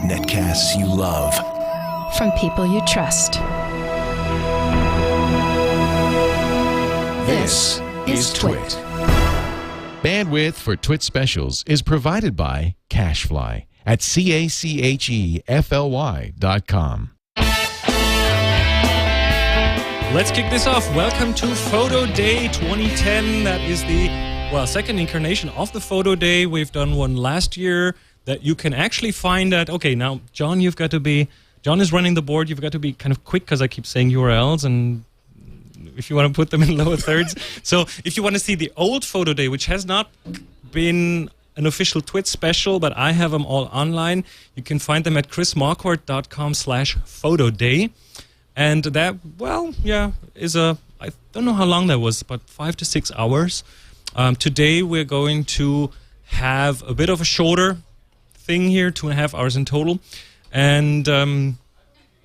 Netcasts you love. From people you trust. This is TWiT. Bandwidth for TWiT specials is provided by Cachefly at CACHEFLY.com. Let's kick this off. Welcome to Photo Day 2010. That is the, second incarnation of the Photo Day. We've done one last year that you can actually find at, okay, now, John is running the board. You've got to be kind of quick because I keep saying URLs and if you want to put them in lower thirds. So if you want to see the old Photo Day, which has not been an official TWiT special, but I have them all online, you can find them at chrismarquardt.com/photoday. And that, I don't know how long that was, but 5 to 6 hours. Today we're going to have a bit of a shorter thing here, 2.5 hours in total. And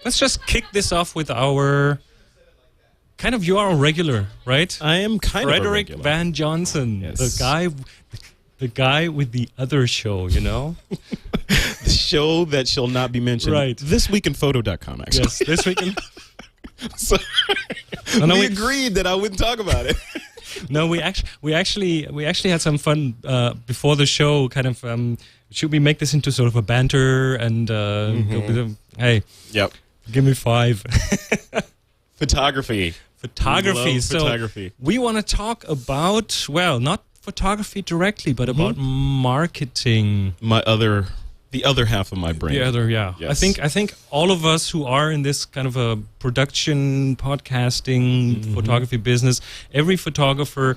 let's just kick this off with our... you are a regular, right? I am kind of a Frederick regular. Van Johnson, Yes. the guy with the other show, you know? The show that shall not be mentioned. Right. This week in photo.com, actually. Yes, this weekend. So, we agreed that I wouldn't talk about it. No, we actually had some fun before the show. Should we make this into sort of a banter and hey, Yep. give me 5. Photography. Photography. Love So photography. we want to talk about, not photography directly, but about marketing. The other half of my brain. The other, yeah. Yes. I think all of us who are in this kind of a production, podcasting, photography business, every professional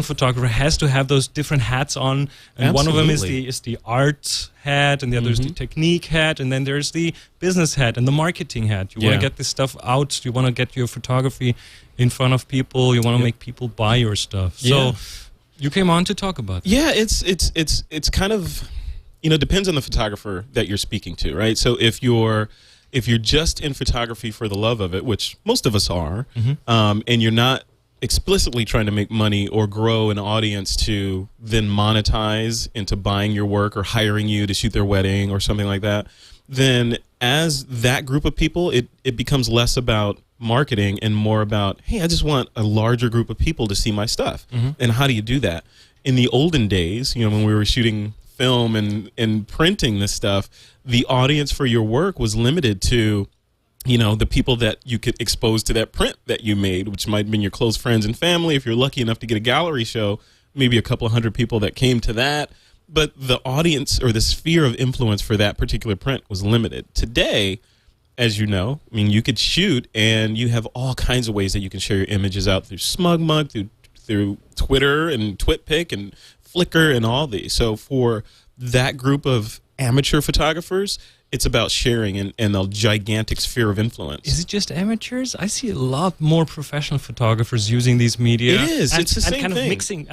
photographer has to have those different hats on, and one of them is the art hat, and the other is the technique hat, and then there's the business hat and the marketing hat. You want to get this stuff out. You want to get your photography in front of people. You want to make people buy your stuff. So you came on to talk about that. Yeah, it's kind of, depends on the photographer that you're speaking to, right? So if you're just in photography for the love of it, which most of us are, and you're not explicitly trying to make money or grow an audience to then monetize into buying your work or hiring you to shoot their wedding or something like that, then as that group of people, it becomes less about marketing and more about, hey, I just want a larger group of people to see my stuff. And how do you do that? In the olden days, when we were shooting film and printing this stuff, the audience for your work was limited to the people that you could expose to that print that you made, which might have been your close friends and family. If you're lucky enough to get a gallery show, maybe a couple of hundred people that came to that. But the audience or the sphere of influence for that particular print was limited. Today, as you know, you could shoot and you have all kinds of ways that you can share your images out through SmugMug, through Twitter and TwitPic and Flickr and all these. So for that group of amateur photographers, it's about sharing and a gigantic sphere of influence. Is it just amateurs? I see a lot more professional photographers using these media. It is. It's the same and kind thing. of mixing,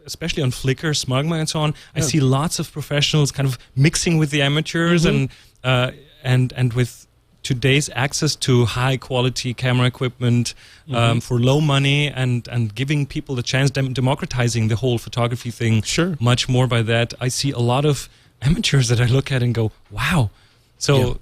especially on Flickr, SmugMug, and so on. I see lots of professionals kind of mixing with the amateurs and with today's access to high quality camera equipment for low money and giving people the chance, democratizing the whole photography thing. Sure. Much more by that. I see a lot of amateurs that I look at and go, wow. So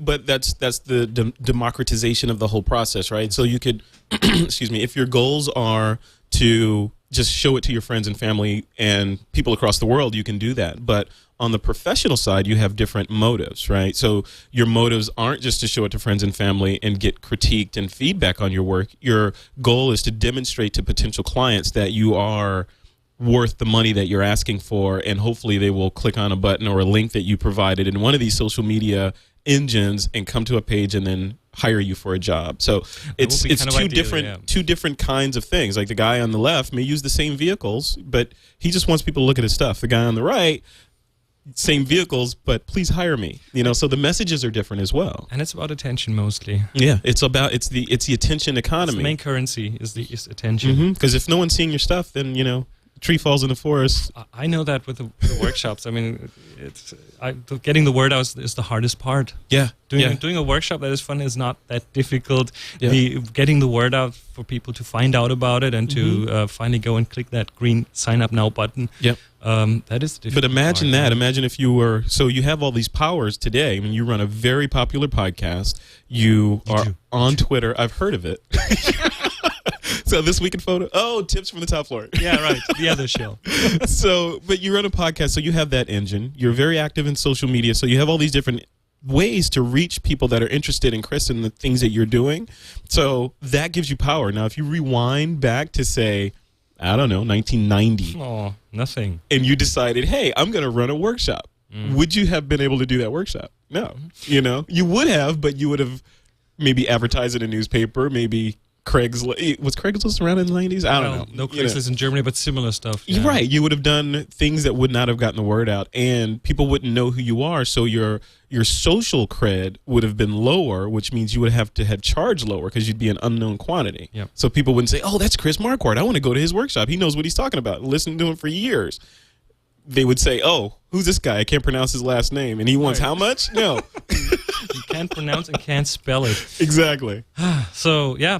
but that's the democratization of the whole process, right? So you could, excuse me, if your goals are to just show it to your friends and family and people across the world, you can do that. But on the professional side, you have different motives, right? So your motives aren't just to show it to friends and family and get critiqued and feedback on your work. Your goal is to demonstrate to potential clients that you are worth the money that you're asking for, and hopefully they will click on a button or a link that you provided in one of these social media engines and come to a page and then hire you for a job. So it's two different kinds of things. Like the guy on the left may use the same vehicles, but he just wants people to look at his stuff. The guy on the right, same vehicles, but please hire me. So the messages are different as well. And it's about attention mostly. Yeah, it's the attention economy. It's the main currency is attention. Because if no one's seeing your stuff, then tree falls in the forest. I know that with the workshops. I mean, getting the word out is the hardest part. Yeah. Doing a workshop that is fun is not that difficult. Yeah. Getting the word out for people to find out about it and to finally go and click that green sign up now button. Yep. That is the difficult But imagine part. that. Imagine if you were, so you have all these powers today. I mean, you run a very popular podcast. You are on Twitter. I've heard of it. So This Week in Photo. Oh, tips from the top floor. Yeah, right. The other show. But you run a podcast, so you have that engine. You're very active in social media, so you have all these different ways to reach people that are interested in Chris and the things that you're doing. So that gives you power. Now, if you rewind back to, say, I don't know, 1990. Oh, nothing. And you decided, hey, I'm going to run a workshop. Would you have been able to do that workshop? No. You would have, but you would have maybe advertised in a newspaper, maybe Craigslist. Was Craigslist around in the 90s? I don't know. No Craigslist in Germany, but similar stuff. Yeah. You're right. You would have done things that would not have gotten the word out, and people wouldn't know who you are. So your social cred would have been lower, which means you would have to have charged lower because you'd be an unknown quantity. Yep. So people wouldn't say, "Oh, that's Chris Marquardt. I want to go to his workshop. He knows what he's talking about." Listen to him for years. They would say, "Oh, who's this guy? I can't pronounce his last name, and he wants how much?" No. You can't pronounce and can't spell it. Exactly. So, yeah.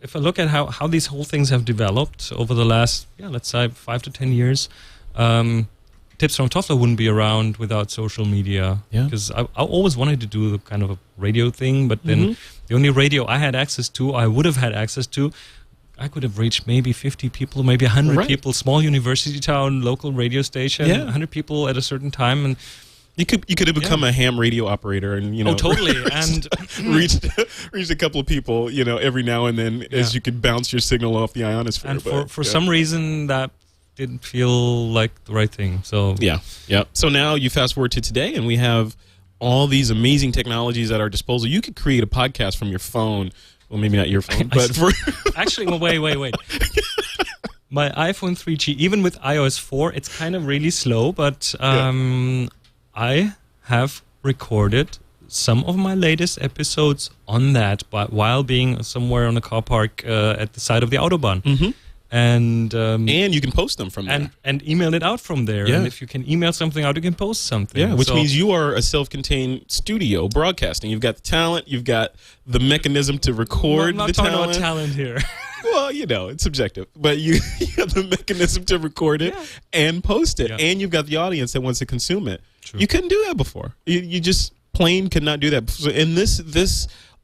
If I look at how these whole things have developed over the last, let's say 5 to 10 years, Tips from Toffler wouldn't be around without social media. Yeah. Because I always wanted to do the kind of a radio thing, but then the only radio I would have had access to, I could have reached maybe 50 people, maybe 100 people, small university town, local radio station, 100 people at a certain time, and you could have become a ham radio operator, and totally, and reached a couple of people, every now and then, as you could bounce your signal off the ionosphere. And for some reason that didn't feel like the right thing. So yeah. So now you fast forward to today, and we have all these amazing technologies at our disposal. You could create a podcast from your phone. Well, maybe not your phone, but actually, well, wait. My iPhone 3G, even with iOS 4, it's kind of really slow, but I have recorded some of my latest episodes on that, but while being somewhere on a car park at the side of the Autobahn. And you can post them from there. And email it out from there. Yeah. And if you can email something out, you can post something. Yeah, which means you are a self-contained studio broadcasting. You've got the talent. You've got the mechanism to record I'm not the talking talent. about talent here. Well, it's subjective. But you have the mechanism to record it and post it. Yeah. And you've got the audience that wants to consume it. True. You couldn't do that before. You just plain could not do that. So, and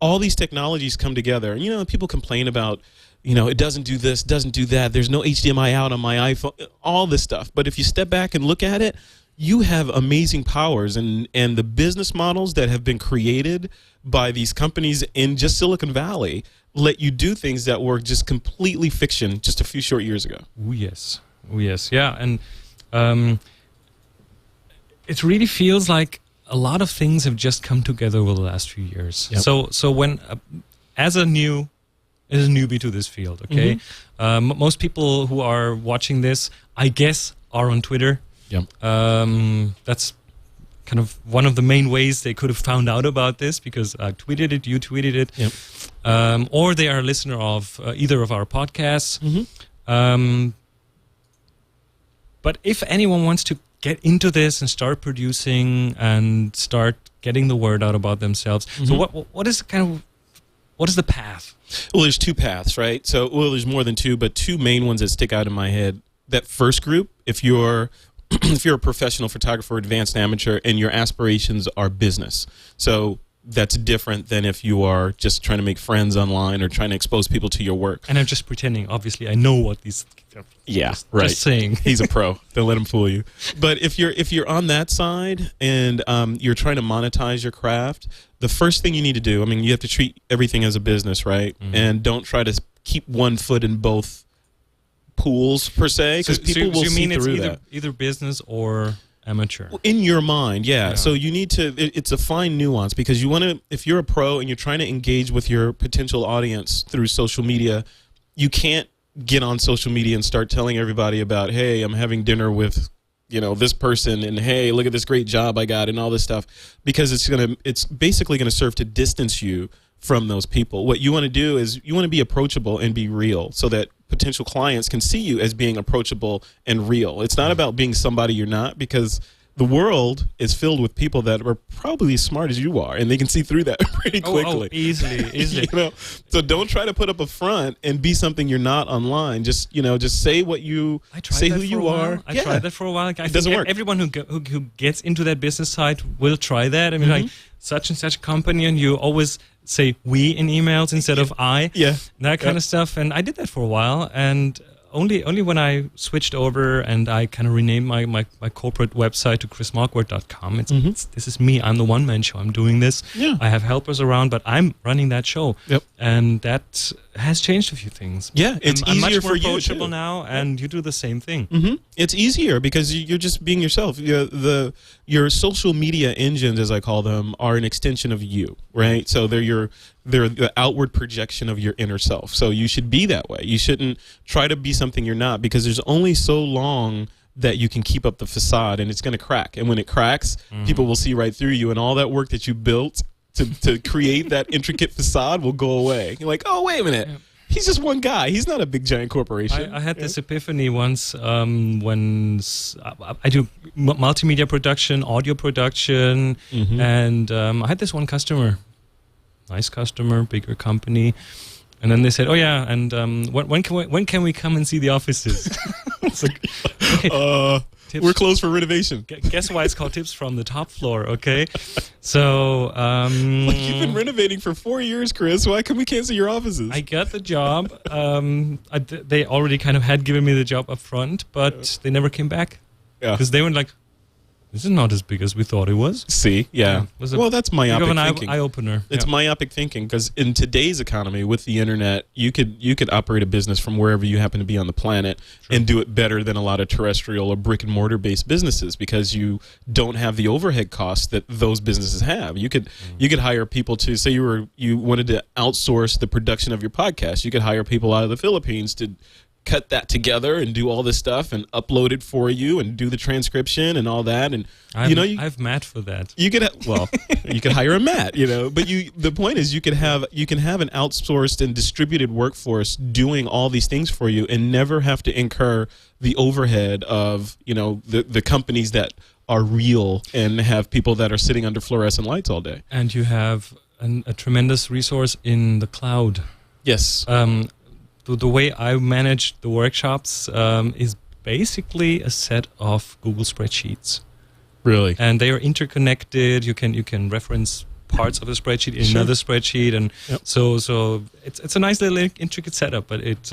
all these technologies come together. And, people complain about, it doesn't do this, doesn't do that. There's no HDMI out on my iPhone, all this stuff. But if you step back and look at it, you have amazing powers. And the business models that have been created by these companies in just Silicon Valley let you do things that were just completely fiction just a few short years ago. Oh, yes. Yeah. And it really feels like a lot of things have just come together over the last few years. Yep. So when, as a newbie to this field, okay? Most people who are watching this, I guess, are on Twitter. Yep. That's kind of one of the main ways they could have found out about this, because I tweeted it, you tweeted it. Yep. Or they are a listener of either of our podcasts. But if anyone wants to get into this and start producing and start getting the word out about themselves, so what is the path? Well, there's two paths, right? So, there's more than two, but two main ones that stick out in my head. That first group, if you're a professional photographer, advanced amateur, and your aspirations are business, so that's different than if you are just trying to make friends online or trying to expose people to your work. And I'm just pretending. Obviously, I know what these. Just saying. He's a pro. Don't let him fool you. But if you're on that side and you're trying to monetize your craft, the first thing you need to do, you have to treat everything as a business, right? And don't try to keep one foot in both pools per se, because people will see through that. Either business or amateur. In your mind, yeah. So you need to. It's a fine nuance, because you want to. If you're a pro and you're trying to engage with your potential audience through social media, you can't get on social media and start telling everybody about, hey, I'm having dinner with, this person, and hey, look at this great job I got, and all this stuff, because it's basically gonna serve to distance you from those people. What you want to do is you want to be approachable and be real, so that potential clients can see you as being approachable and real. It's not about being somebody you're not, because the world is filled with people that are probably as smart as you are, and they can see through that pretty quickly. Easily. So don't try to put up a front and be something you're not online. Just say what you say, who you are. I tried that for a while. I think doesn't work. Everyone who gets into that business side will try that. I mean, like such and such company, and you always say we in emails instead of I. Yeah, that kind of stuff. And I did that for a while, and only when I switched over and I kind of renamed my corporate website to chrismarquardt.com. This is me. I'm the one-man show. I'm doing this. Yeah. I have helpers around, but I'm running that show. Yep. And that has changed a few things. Yeah, it's I'm easier much more for you approachable too. now, and you do the same thing. It's easier because you're just being yourself. Your social media engines, as I call them, are an extension of you, right? So they're the outward projection of your inner self. So you should be that way. You shouldn't try to be something you're not, because there's only so long that you can keep up the facade, and it's going to crack. And when it cracks, people will see right through you, and all that work that you built to create that intricate facade will go away. You're like, oh, wait a minute. He's just one guy. He's not a big giant corporation. I had this epiphany once when I do multimedia production, audio production, and I had this one customer, nice customer, bigger company, and then they said, "Oh yeah, and when can we come and see the offices?" It's like, okay, we're closed for renovation. Guess why it's called Tips from the Top Floor? Okay, so you've been renovating for 4 years, Chris. Why can we cancel your offices? I got the job. They already kind of had given me the job up front, but they never came back because they were like, "This is not as big as we thought it was." See, yeah. Well, that's myopic thinking. Eye opener. It's myopic thinking, because in today's economy with the internet, you could operate a business from wherever you happen to be on the planet and do it better than a lot of terrestrial or brick and mortar based businesses, because you don't have the overhead costs that those businesses have. You could hire people to say you wanted to outsource the production of your podcast. You could hire people out of the Philippines to cut that together and do all this stuff and upload it for you and do the transcription and all that. And I have Matt for that. You could you could hire a Matt, but the point is you can have an outsourced and distributed workforce doing all these things for you and never have to incur the overhead of the companies that are real and have people that are sitting under fluorescent lights all day. And you have a tremendous resource in the cloud. Yes. The way I manage the workshops is basically a set of Google spreadsheets. Really? And they are interconnected. You can reference parts of a spreadsheet in another spreadsheet, and so it's a nice little intricate setup, but it's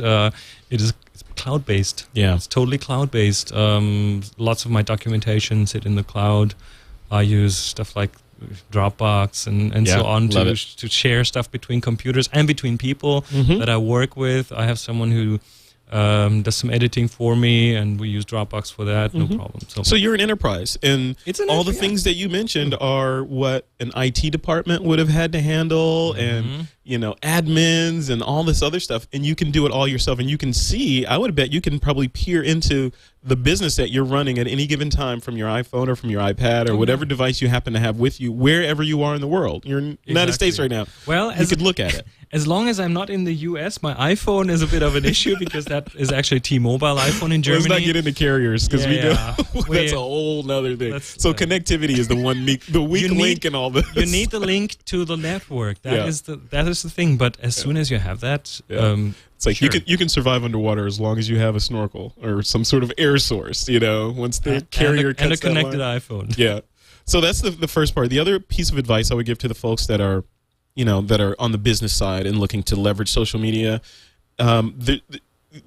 cloud based. Yeah, it's totally cloud based. Lots of my documentation sit in the cloud. I use stuff like Dropbox and so on to share stuff between computers and between people that I work with. I have someone who does some editing for me, and we use Dropbox for that. No problem. So you're an enterprise, and all the things that you mentioned are what an IT department would have had to handle, and admins and all this other stuff, and you can do it all yourself. And you can see, I would bet you can probably peer into the business that you're running at any given time from your iPhone or from your iPad or whatever device you happen to have with you, wherever you are in the world. You're in the United States right now. Well, you could look at it. As long as I'm not in the US, my iPhone is a bit of an issue, because that is actually T-Mobile iPhone in Germany. Let's not get into carriers, because that's a whole nother thing. So connectivity is the weak link in all this. You need the link to the network. That is the thing. But as soon as you have that, it's like you can survive underwater as long as you have a snorkel or some sort of air source. Once the carrier cuts and a connected that line. iPhone. Yeah. So that's the first part. The other piece of advice I would give to the folks that are on the business side and looking to leverage social media,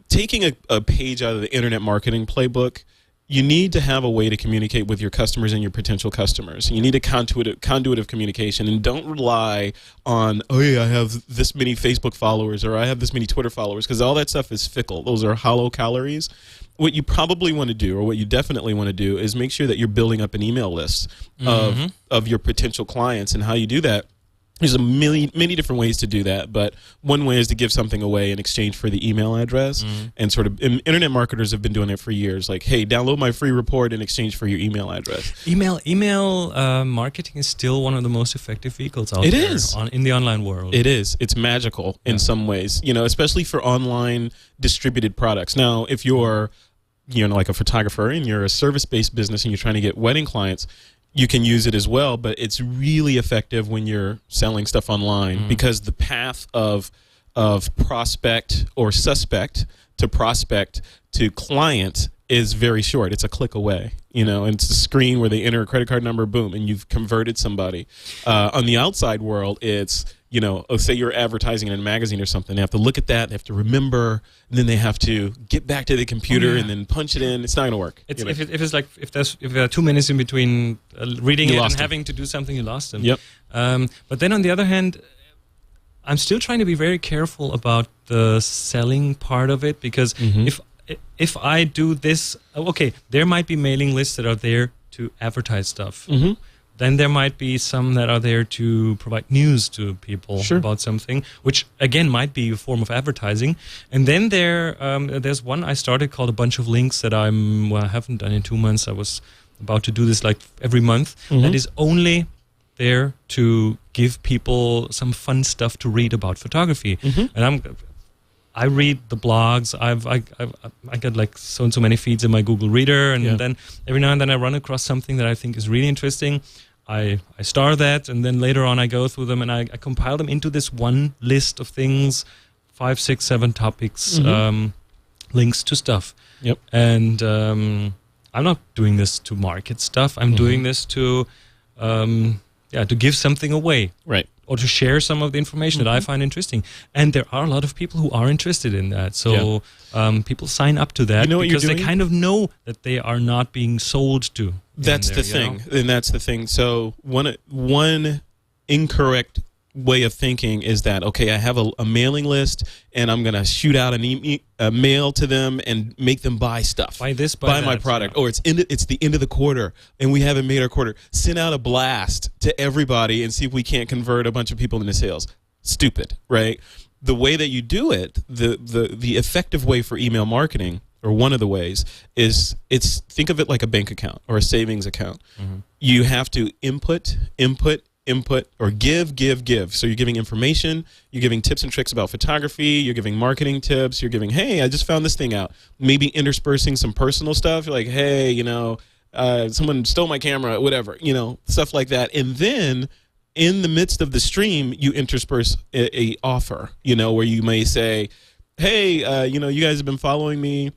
taking a page out of the internet marketing playbook, you need to have a way to communicate with your customers and your potential customers. You need a conduit of communication, and don't rely on, I have this many Facebook followers or I have this many Twitter followers, because all that stuff is fickle. Those are hollow calories. What you probably want to do, or what you definitely want to do, is make sure that you're building up an email list of your potential clients. And how you do that There's many different ways to do that, but one way is to give something away in exchange for the email address. And sort of internet marketers have been doing it for years. Like, hey, download my free report in exchange for your email address. Email marketing is still one of the most effective vehicles out It there is. In the online world. It is. It's magical in some ways, especially for online distributed products. Now, if you're, like a photographer and you're a service-based business and you're trying to get wedding clients, you can use it as well, but it's really effective when you're selling stuff online because the path of prospect or suspect to prospect to client is very short. It's a click away, and it's a screen where they enter a credit card number, boom, and you've converted somebody. On the outside world, it's, say you're advertising in a magazine or something. They have to look at that, they have to remember, and then they have to get back to the computer and then punch it in. It's not going to work. If there are 2 minutes in between reading it and having to do something, you lost them. Yep. But then on the other hand, I'm still trying to be very careful about the selling part of it, because if I do this, okay, there might be mailing lists that are there to advertise stuff. Then there might be some that are there to provide news to people about something, which again might be a form of advertising. And then there's one I started called A Bunch of Links that I haven't done in 2 months. I was about to do this like every month. That is only there to give people some fun stuff to read about photography. And I read the blogs. I get like so and so many feeds in my Google Reader, and then every now and then I run across something that I think is really interesting. I star that, and then later on I go through them and I compile them into this one list of things, 5, 6, 7 topics, links to stuff. Yep. And I'm not doing this to market stuff. I'm doing this to give something away. Right. Or to share some of the information that I find interesting. And there are a lot of people who are interested in that. So people sign up to that because they kind of know that they are not being sold to. That's the thing. And that's the thing. So one incorrect way of thinking is that, okay, I have a mailing list and I'm going to shoot out a mail to them and make them buy stuff. Buy this, buy my that, product. Or it's the end of the quarter and we haven't made our quarter. Send out a blast to everybody and see if we can't convert a bunch of people into sales. Stupid, right? The way that you do it, the effective way for email marketing, or one of the ways, is think of it like a bank account or a savings account. You have to input, or give. So you're giving information, you're giving tips and tricks about photography, you're giving marketing tips, you're giving, hey, I just found this thing out. Maybe interspersing some personal stuff. You're like, hey, someone stole my camera, whatever, stuff like that. And then in the midst of the stream, you intersperse a offer, where you may say, hey, you guys have been following me.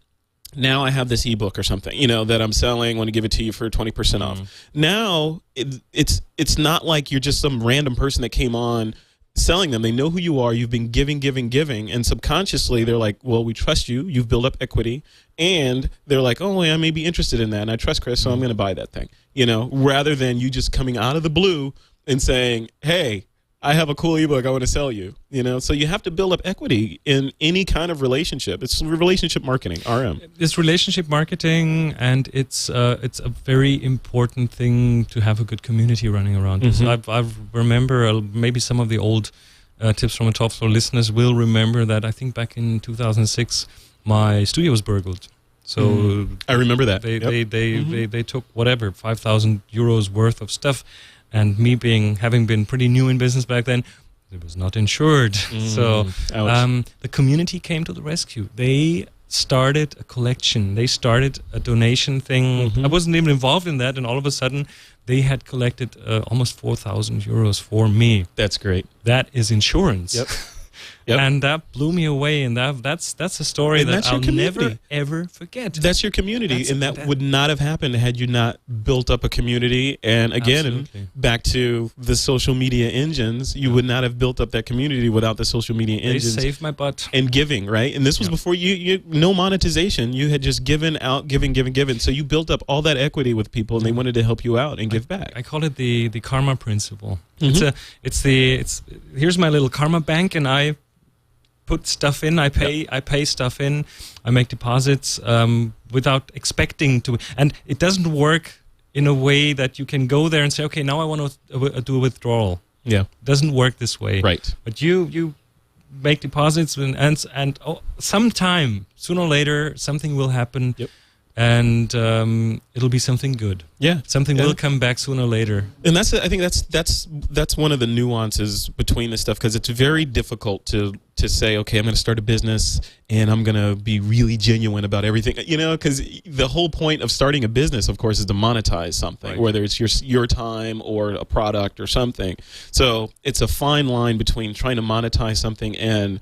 Now I have this ebook or something, that I'm selling. I want to give it to you for 20% off. Now it's not like you're just some random person that came on selling them. They know who you are. You've been giving, and subconsciously they're like, well, we trust you. You've built up equity, and they're like, oh, I may be interested in that, and I trust Chris, so I'm going to buy that thing. Rather than you just coming out of the blue and saying, hey, I have a cool ebook I want to sell you, So you have to build up equity in any kind of relationship. It's relationship marketing, RM. It's relationship marketing, and it's a very important thing to have a good community running around. So I remember maybe some of the old Tips from a Top Floor listeners will remember that I think back in 2006 my studio was burgled. So I remember that. They took whatever 5,000 euros worth of stuff. And me having been pretty new in business back then, it was not insured. So the community came to the rescue. They started a collection. They started a donation thing. I wasn't even involved in that. And all of a sudden, they had collected almost 4,000 euros for me. That's great. That is insurance. Yep. And that blew me away, and that's a story that I'll never, ever forget. That's your community, that would not have happened had you not built up a community. And again, back to the social media engines, you would not have built up that community without the social media engines. They saved my butt. And giving, right? And this was before you no monetization. You had just given out, given. So you built up all that equity with people, and they wanted to help you out and give back. I call it the karma principle. It's here's my little karma bank, and I put stuff in, I pay stuff in, I make deposits without expecting to, and it doesn't work in a way that you can go there and say, okay, now I want to do a withdrawal. Yeah. Doesn't work this way. Right. But you make deposits and sometime, sooner or later, something will happen. Yep. And it'll be something good. Yeah. Something will come back sooner or later. And I think that's one of the nuances between this stuff, because it's very difficult to say, okay, I'm going to start a business and I'm going to be really genuine about everything, because the whole point of starting a business, of course, is to monetize something, right, whether it's your time or a product or something. So it's a fine line between trying to monetize something and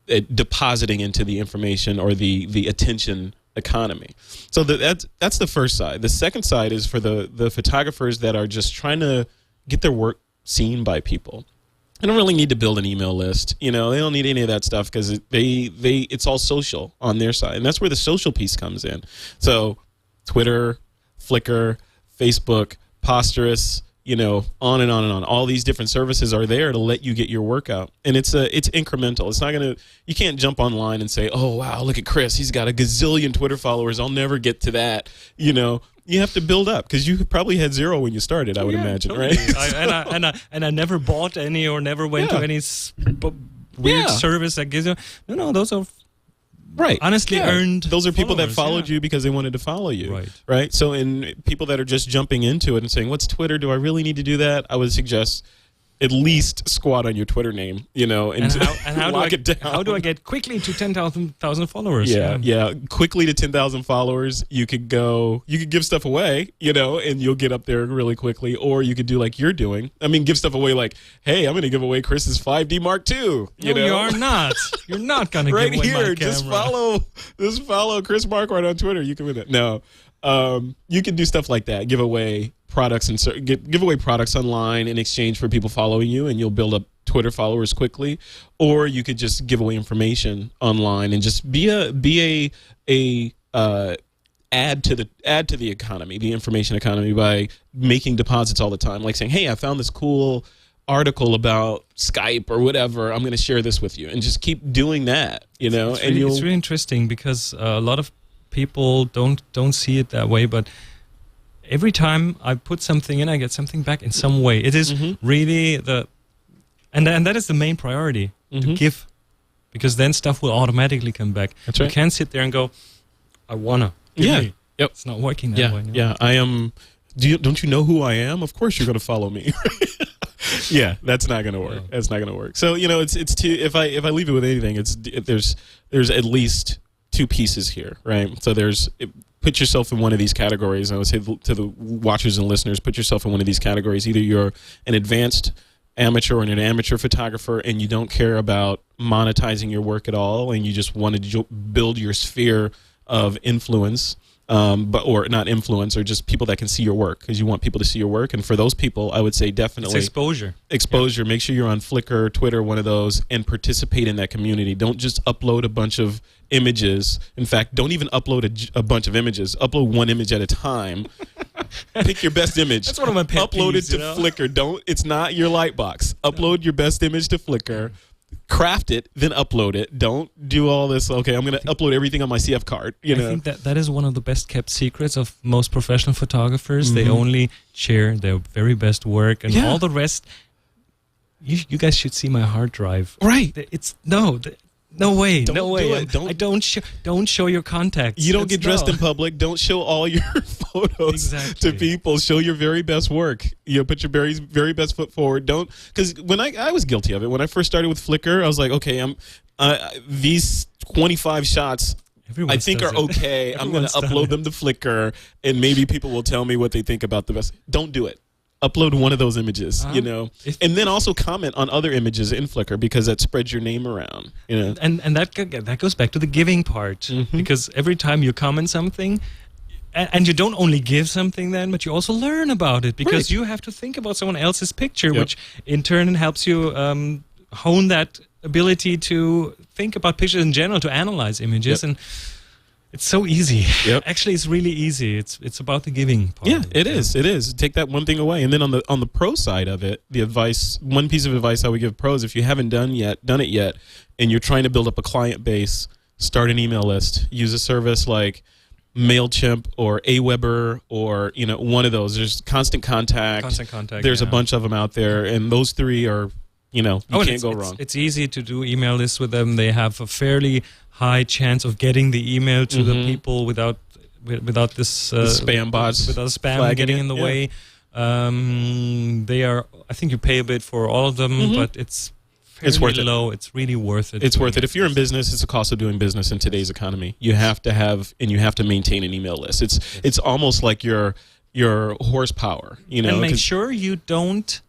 depositing into the information or the attention economy. So that's the first side. The second side is for the photographers that are just trying to get their work seen by people. They don't really need to build an email list. They don't need any of that stuff, because it's all social on their side, and that's where the social piece comes in. So Twitter, Flickr, Facebook, Posterous, on and on and on. All these different services are there to let you get your work out, and it's incremental. It's not you can't jump online and say, oh wow, look at Chris, he's got a gazillion Twitter followers, I'll never get to that. You have to build up, because you probably had 0 when you started, I would imagine, totally. Right? And I never bought any or never went to any weird service that gives you. No, those are right, honestly earned. Those are people that followers, followed you because they wanted to follow you, right? So, in people that are just jumping into it and saying, "What's Twitter? Do I really need to do that?" I would suggest at least squat on your Twitter name, and how lock it down. How do I get quickly to 10,000 followers? Yeah, quickly to 10,000 followers. You could give stuff away, and you'll get up there really quickly. Or you could do like you're doing. I mean, give stuff away like, hey, I'm going to give away Chris's 5D Mark II. You are not. You're not going to right give away here. my camera. Just follow Chris Marquardt on Twitter. You can win it. No, you can do stuff like that. Give away products and give away products online in exchange for people following you, and you'll build up Twitter followers quickly. Or you could just give away information online and just be a add to the economy, the information economy, by making deposits all the time, like saying, hey, I found this cool article about Skype or whatever, I'm going to share this with you, and just keep doing that. It's really interesting, because a lot of people don't see it that way, but every time I put something in, I get something back in some way. It is really and that is the main priority, to give, because then stuff will automatically come back. That's right. You can't sit there and go, I wanna. Give me. Yep. It's not working that way. Yeah, I am. Don't you know who I am? Of course you're going to follow me. Yeah, that's not going to work. That's not going to work. So it's two. If I leave it with anything, there's at least two pieces here, right? So put yourself in one of these categories. I would say to the watchers and listeners, put yourself in one of these categories. Either you're an advanced amateur or an amateur photographer, and you don't care about monetizing your work at all, and you just want to build your sphere of influence, or not influence, or just people that can see your work, because you want people to see your work. And for those people, I would say definitely it's exposure. Yeah. Make sure you're on Flickr, Twitter, one of those, and participate in that community. Don't just upload a bunch of images. In fact, don't even upload a bunch of images. Upload one image at a time. Pick your best image. That's one of my pet Upload peeves, it to Flickr. It's not your Lightbox. Upload your best image to Flickr. Craft it, then upload it. Don't do all this, okay, I'm going to upload everything on my CF card. I think that is one of the best kept secrets of most professional photographers. They only share their very best work, and all the rest, you guys should see my hard drive. Right. It's no way. Don't Don't show your contacts. You don't get dressed in public. Don't show all your photos to people. Show your very best work. Put your very, very best foot forward. Because when I was guilty of it. When I first started with Flickr, I was like, okay, these 25 shots I think are okay. I'm going to upload them to Flickr, and maybe people will tell me what they think about the best. Don't do it. Upload one of those images, and then also comment on other images in Flickr, because that spreads your name around. And that goes back to the giving part, because every time you comment something, and you don't only give something then, but you also learn about it, because you have to think about someone else's picture, which in turn helps you hone that ability to think about pictures in general, to analyze images, and it's so easy. Actually, it's really easy. It's about the giving part. Yeah, it is. It is. Take that one thing away, and then on the pro side of it, one piece of advice I would give pros: if you haven't done it yet, and you're trying to build up a client base, start an email list. Use a service like MailChimp or Aweber or one of those. There's Constant Contact. There's a bunch of them out there, and those three are you can't go wrong. It's easy to do email lists with them. They have a fairly high chance of getting the email to the people without this the spam bots, without spam getting in the way. They are. I think you pay a bit for all of them, but it's worth low. It's really worth it. It's worth it. If you're in business, it's the cost of doing business in today's economy. You have to have and you have to maintain an email list. It's almost like your horsepower. And make sure you don't.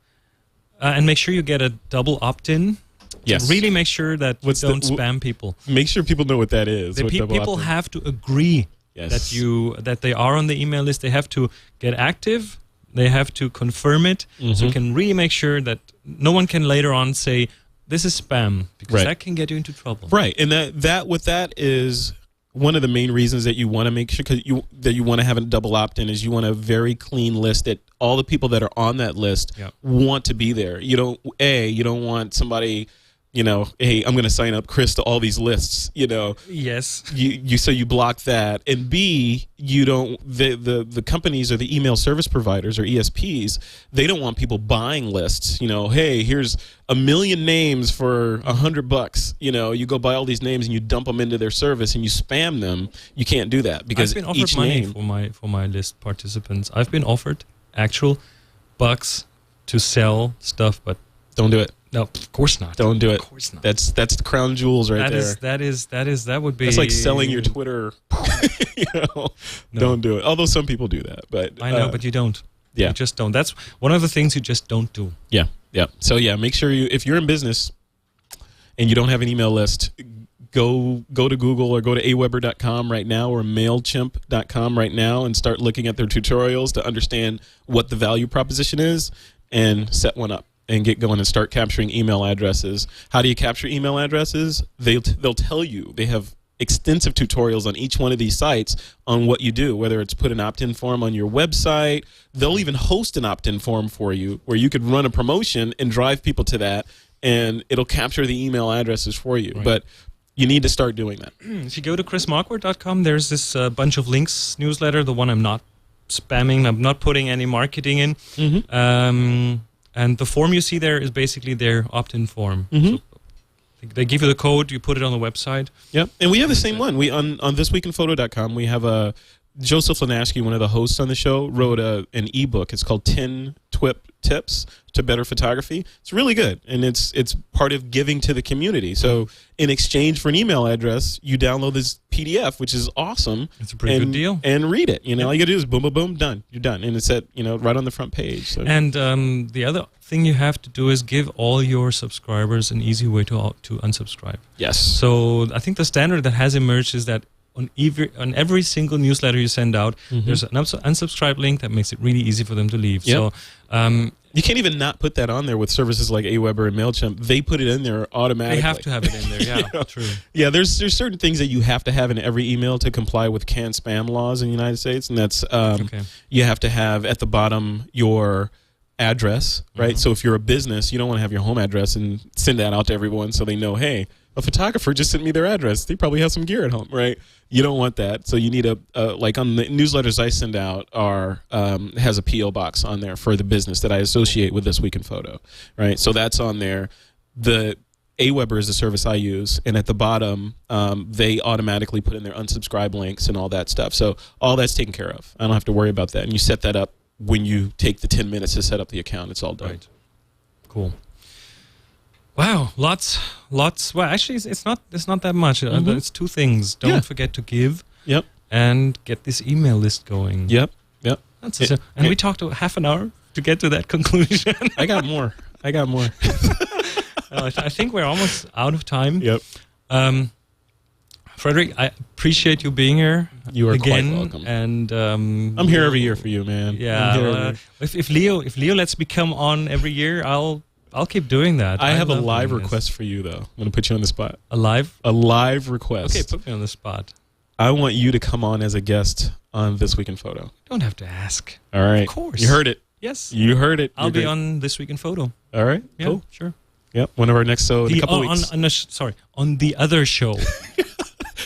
And make sure you get a double opt-in. Yes. Really make sure that you don't spam people. Make sure people know what that is. People have to agree that they are on the email list. They have to get active. They have to confirm it. So you can really make sure that no one can later on say, this is spam, because that can get you into trouble. Right. And that is one of the main reasons that you want to make sure that you want to have a double opt-in is you want a very clean list that all the people that are on that list want to be there. You don't want somebody, hey, I'm going to sign up Chris to all these lists, Yes. So you block that. And B, you don't, the companies or the email service providers or ESPs, they don't want people buying lists. Hey, here's 1 million names for $100. You go buy all these names and you dump them into their service and you spam them. You can't do that because I've been offered money for my list participants. I've been offered actual bucks to sell stuff, but don't do it. No, of course not. Don't do it. Of course not. That's the crown jewels right there. That would be. It's like selling your Twitter. No. Don't do it. Although some people do that, but I know, but you don't. Yeah, you just don't. That's one of the things you just don't do. Yeah. So make sure if you're in business and you don't have an email list, go to Google or go to aweber.com right now or mailchimp.com right now and start looking at their tutorials to understand what the value proposition is and set one up. And get going and start capturing email addresses. How do you capture email addresses? They'll tell you. They have extensive tutorials on each one of these sites on what you do, whether it's put an opt-in form on your website. They'll even host an opt-in form for you where you could run a promotion and drive people to that, and it'll capture the email addresses for you. Right. But you need to start doing that. If you go to chrismarquardt.com, there's this bunch of links newsletter, the one I'm not spamming. I'm not putting any marketing in. And the form you see there is basically their opt-in form. So they give you the code, you put it on the website. Yep, and we have the same one. We on thisweekinphoto.com, we have Joseph Lanaschke, one of the hosts on the show, wrote an ebook. It's called 10 TWiT Tips to Better Photography. It's really good, and it's part of giving to the community. So in exchange for an email address, you download this PDF, which is awesome. It's a pretty good deal. And read it. All you got to do is boom, boom, boom, done. You're done. And it's at right on the front page. So. And the other thing you have to do is give all your subscribers an easy way to unsubscribe. Yes. So I think the standard that has emerged is that on every single newsletter you send out, there's an unsubscribe link that makes it really easy for them to leave. Yep. So you can't even not put that on there with services like Aweber and MailChimp. They put it in there automatically. They have to have it in there, yeah. True. Yeah, there's certain things that you have to have in every email to comply with canned spam laws in the United States, and that's you have to have at the bottom your address, right? So if you're a business, you don't want to have your home address and send that out to everyone so they know, hey, a photographer just sent me their address. They probably have some gear at home, right? You don't want that. So you need like on the newsletters I send out has a P.O. box on there for the business that I associate with This Week in Photo, right? So that's on there. The Aweber is the service I use, and at the bottom, they automatically put in their unsubscribe links and all that stuff. So all that's taken care of. I don't have to worry about that. And you set that up when you take the 10 minutes to set up the account. It's all done. Right. Cool. Wow, lots. Well, actually, it's not that much. It's two things. Don't forget to give. Yep. And get this email list going. Yep. That's it. And we talked half an hour to get to that conclusion. I got more. I think we're almost out of time. Yep. Frederick, I appreciate you being here. You are again, quite welcome. And I'm here every year for you, man. Yeah. If Leo lets me come on every year, I'll keep doing that. I have a live request for you, though. I'm going to put you on the spot. A live request. Okay, put me on the spot. I want you to come on as a guest on This Week in Photo. You don't have to ask. All right. Of course. You heard it. Yes. You heard it. I'll be on This Week in Photo. All right. Yeah, cool. Sure. Yep. One of our next shows in a couple weeks. On the other show.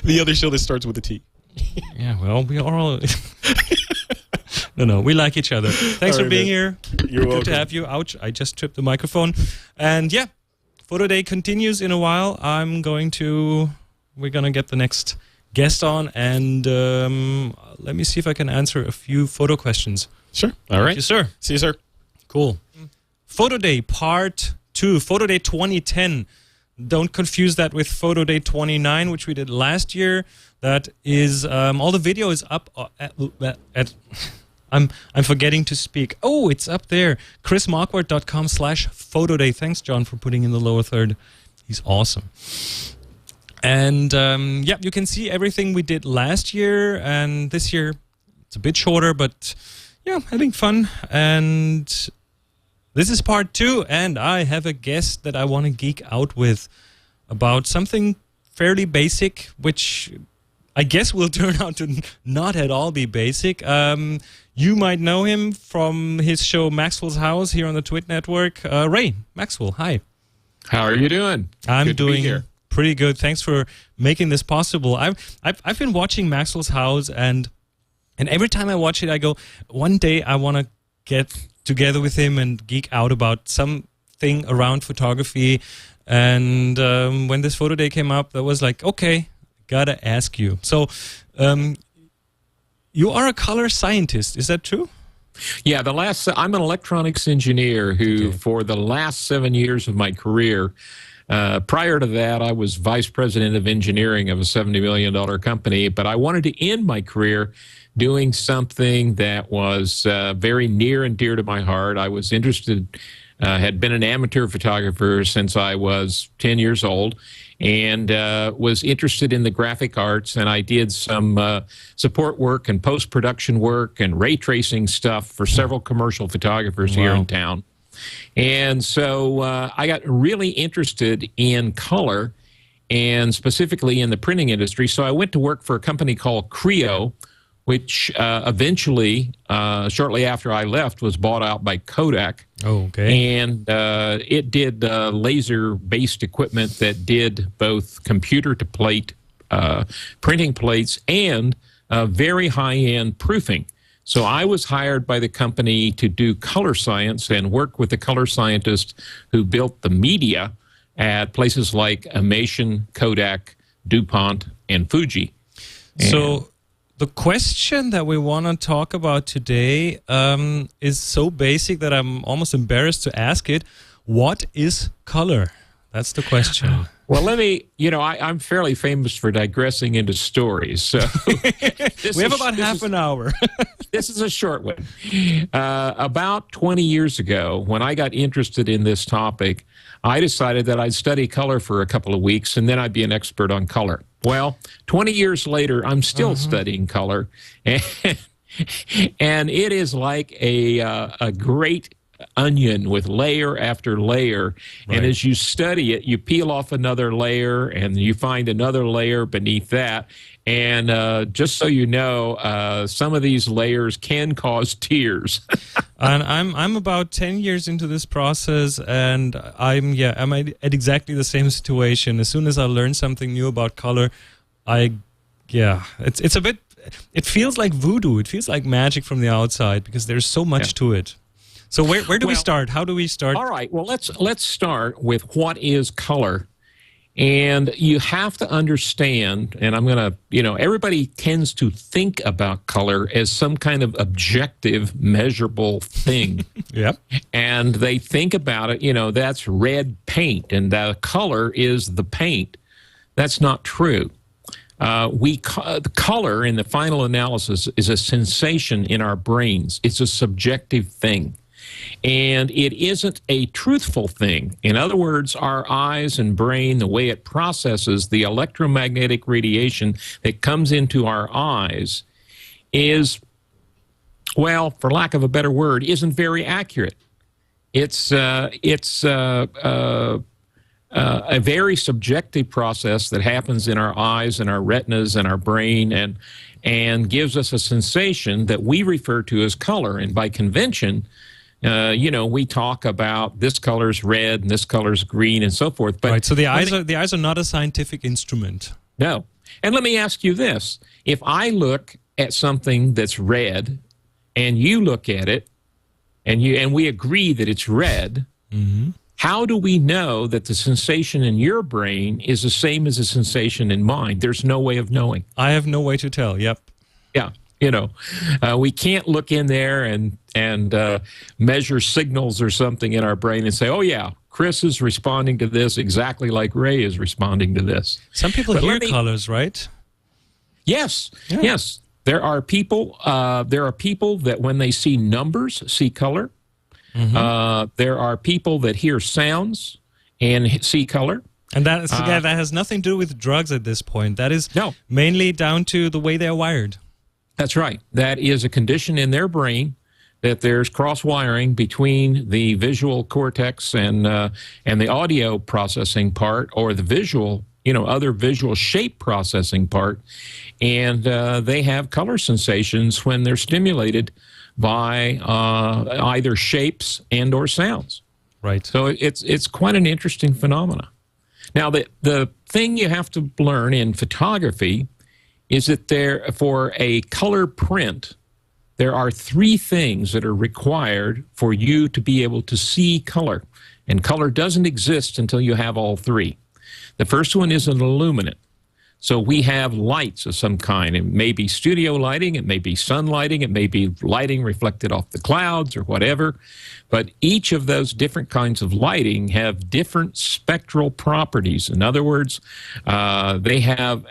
The other show that starts with a T. Yeah, well, we are all... No, we like each other. Thanks for being here. You're welcome. Good to have you. Ouch, I just tripped the microphone. And yeah, Photo Day continues in a while. We're going to get the next guest on, and let me see if I can answer a few photo questions. Sure. All right. Thank you, sir. See you, sir. Cool. Photo Day Part 2, Photo Day 2010. Don't confuse that with Photo Day 29, which we did last year. That is, all the video is up at I'm forgetting to speak. Oh, it's up there. chrismarquardt.com/photoday. Thanks, John, for putting in the lower third. He's awesome. And yeah, you can see everything we did last year, and this year it's a bit shorter, but yeah, having fun. And this is part 2, and I have a guest that I want to geek out with about something fairly basic, which I guess will turn out to not at all be basic. You might know him from his show Maxwell's House here on the TWiT network. Ray, Maxwell, hi. How are you doing? I'm Good to be doing here. pretty good. Thanks for making this possible. I've been watching Maxwell's House, and every time I watch it, I go, one day I want to get together with him and geek out about something around photography. And when this photo day came up, that was like, okay, gotta ask you. So you are a color scientist, is that true? Yeah, I'm an electronics engineer who, for the last 7 years of my career, prior to that, I was vice president of engineering of a $70 million company, but I wanted to end my career doing something that was very near and dear to my heart. I was interested, had been an amateur photographer since I was 10 years old, and was interested in the graphic arts, and I did some support work and post-production work and ray tracing stuff for several commercial photographers here in town. And so I got really interested in color, and specifically in the printing industry. So I went to work for a company called Creo, which eventually, shortly after I left, was bought out by Kodak. Oh, okay. And it did laser-based equipment that did both computer-to-plate printing plates and very high-end proofing. So I was hired by the company to do color science and work with the color scientists who built the media at places like Imation, Kodak, DuPont, and Fuji. So the question that we want to talk about today is so basic that I'm almost embarrassed to ask it. What is color? That's the question. Well, let me, I'm fairly famous for digressing into stories. So we have about half an hour. This is a short one. About 20 years ago, when I got interested in this topic, I decided that I'd study color for a couple of weeks, and then I'd be an expert on color. Well, 20 years later, I'm still studying color, and it is like a great onion with layer after layer. Right. And as you study it, you peel off another layer, and you find another layer beneath that. And just so you know, some of these layers can cause tears. And I'm about 10 years into this process, and I'm at exactly the same situation. As soon as I learn something new about color, it's a bit, it feels like voodoo. It feels like magic from the outside because there's so much to it. So where do we start? How do we start? All right. Well, let's start with what is color. And you have to understand, and I'm going to, everybody tends to think about color as some kind of objective, measurable thing. Yep. And they think about it, that's red paint, and the color is the paint. That's not true. The color in the final analysis is a sensation in our brains. It's a subjective thing. And it isn't a truthful thing. In other words, our eyes and brain, the way it processes the electromagnetic radiation that comes into our eyes is, well, for lack of a better word, isn't very accurate. It's a very subjective process that happens in our eyes and our retinas and our brain, and gives us a sensation that we refer to as color. And by convention, we talk about this color's red and this color's green and so forth. But right. So the eyes are not a scientific instrument. No. And let me ask you this. If I look at something that's red and you look at it and we agree that it's red, how do we know that the sensation in your brain is the same as the sensation in mine? There's no way of knowing. I have no way to tell. Yep. Yeah. We can't look in there and measure signals or something in our brain and say, oh, yeah, Chris is responding to this exactly like Ray is responding to this. Some people hear colors, right? Yes. Yeah. Yes. There are people that when they see numbers, see color. There are people that hear sounds and see color. And that has nothing to do with drugs at this point. That is mainly down to the way they're wired. That's right. That is a condition in their brain that there's cross-wiring between the visual cortex and the audio processing part, or the visual, other visual shape processing part, and they have color sensations when they're stimulated by either shapes and or sounds. Right. So it's quite an interesting phenomena. Now, the thing you have to learn in photography is that for a color print, there are three things that are required for you to be able to see color. And color doesn't exist until you have all three. The first one is an illuminant. So we have lights of some kind. It may be studio lighting, it may be sun lighting, it may be lighting reflected off the clouds or whatever. But each of those different kinds of lighting have different spectral properties. In other words, they have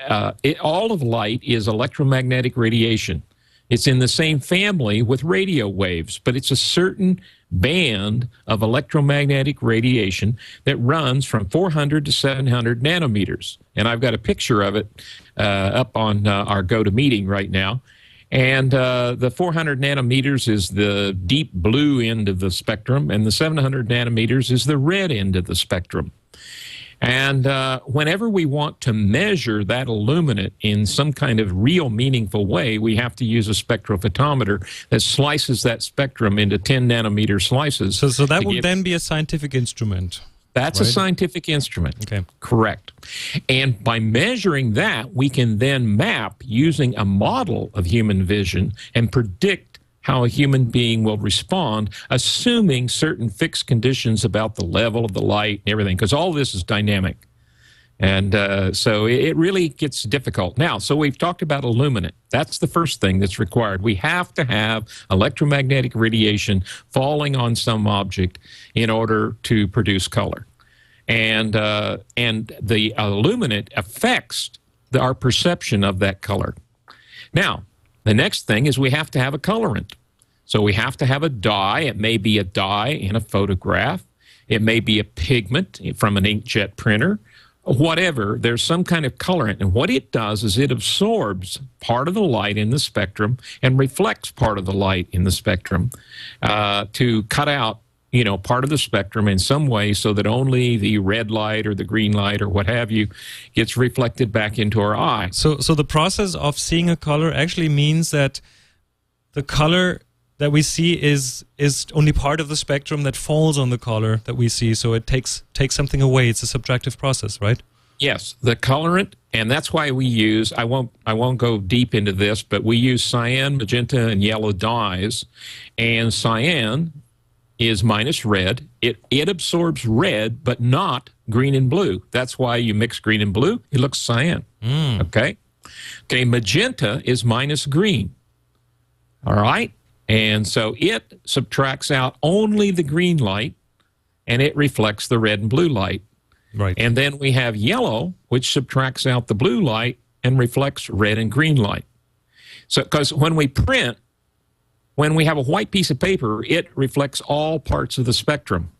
all of light is electromagnetic radiation. It's in the same family with radio waves, but it's a certain band of electromagnetic radiation that runs from 400 to 700 nanometers. And I've got a picture of it up on our GoToMeeting right now. And the 400 nanometers is the deep blue end of the spectrum, and the 700 nanometers is the red end of the spectrum. And whenever we want to measure that illuminant in some kind of real meaningful way, we have to use a spectrophotometer that slices that spectrum into 10 nanometer slices. So that would then be a scientific instrument. That's a scientific instrument. Okay. Correct. And by measuring that, we can then map using a model of human vision and predict how a human being will respond, assuming certain fixed conditions about the level of the light and everything, because all this is dynamic. And so it really gets difficult. Now, so we've talked about illuminant. That's the first thing that's required. We have to have electromagnetic radiation falling on some object in order to produce color. And the illuminant affects our perception of that color. Now, the next thing is we have to have a colorant. So we have to have a dye. It may be a dye in a photograph. It may be a pigment from an inkjet printer. Whatever, there's some kind of colorant. And what it does is it absorbs part of the light in the spectrum and reflects part of the light in the spectrum to cut out part of the spectrum in some way so that only the red light or the green light or what have you gets reflected back into our eye. So the process of seeing a color actually means that the color that we see is only part of the spectrum that falls on the color that we see. So it takes something away. It's a subtractive process, right? Yes, the colorant, and that's why we use, I won't go deep into this, but we use cyan, magenta, and yellow dyes. And cyan is minus red. It absorbs red, but not green and blue. That's why you mix green and blue, it looks cyan. Okay, magenta is minus green. All right, and so it subtracts out only the green light, and it reflects the red and blue light. Right. And then we have yellow, which subtracts out the blue light and reflects red and green light. So, because when we print, when we have a white piece of paper, it reflects all parts of the spectrum.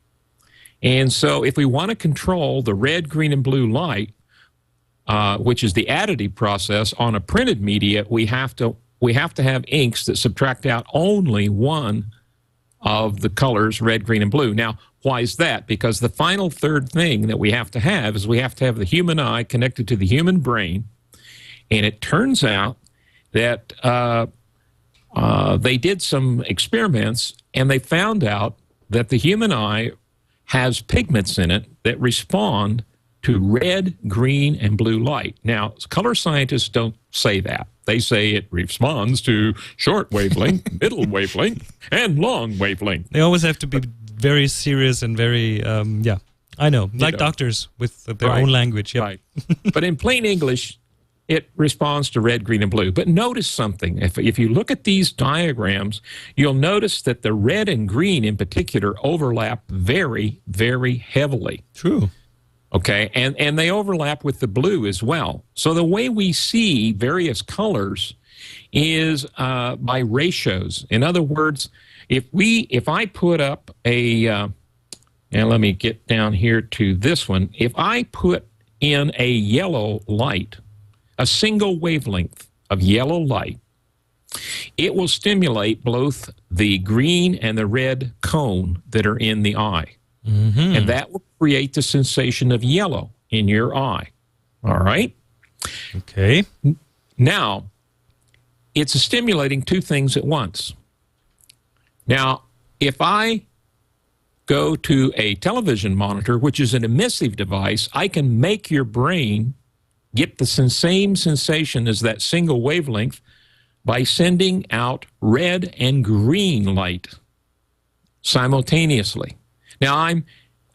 And so if we want to control the red, green, and blue light, which is the additive process on a printed media, we have to have inks that subtract out only one of the colors, red, green, and blue. Now, why is that? Because the final third thing that we have to have is we have to have the human eye connected to the human brain. And it turns out that they did some experiments, and they found out that the human eye has pigments in it that respond to red, green, and blue light. Now, color scientists don't say that. They say it responds to short wavelength, middle wavelength, and long wavelength. They always have to be very serious and very, yeah, I know, like doctors with their own language. Yep. Right. But in plain English, it responds to red, green, and blue. But notice something. If you look at these diagrams, you'll notice that the red and green in particular overlap very, very heavily. True. Okay, and they overlap with the blue as well. So the way we see various colors is by ratios. In other words, if I put up a, and let me get down here to this one. If I put in a yellow light, a single wavelength of yellow light, it will stimulate both the green and the red cone that are in the eye. Mm-hmm. And that will create the sensation of yellow in your eye. All right? Okay. Now, it's stimulating two things at once. Now, if I go to a television monitor, which is an emissive device, I can make your brain get the same sensation as that single wavelength by sending out red and green light simultaneously. Now,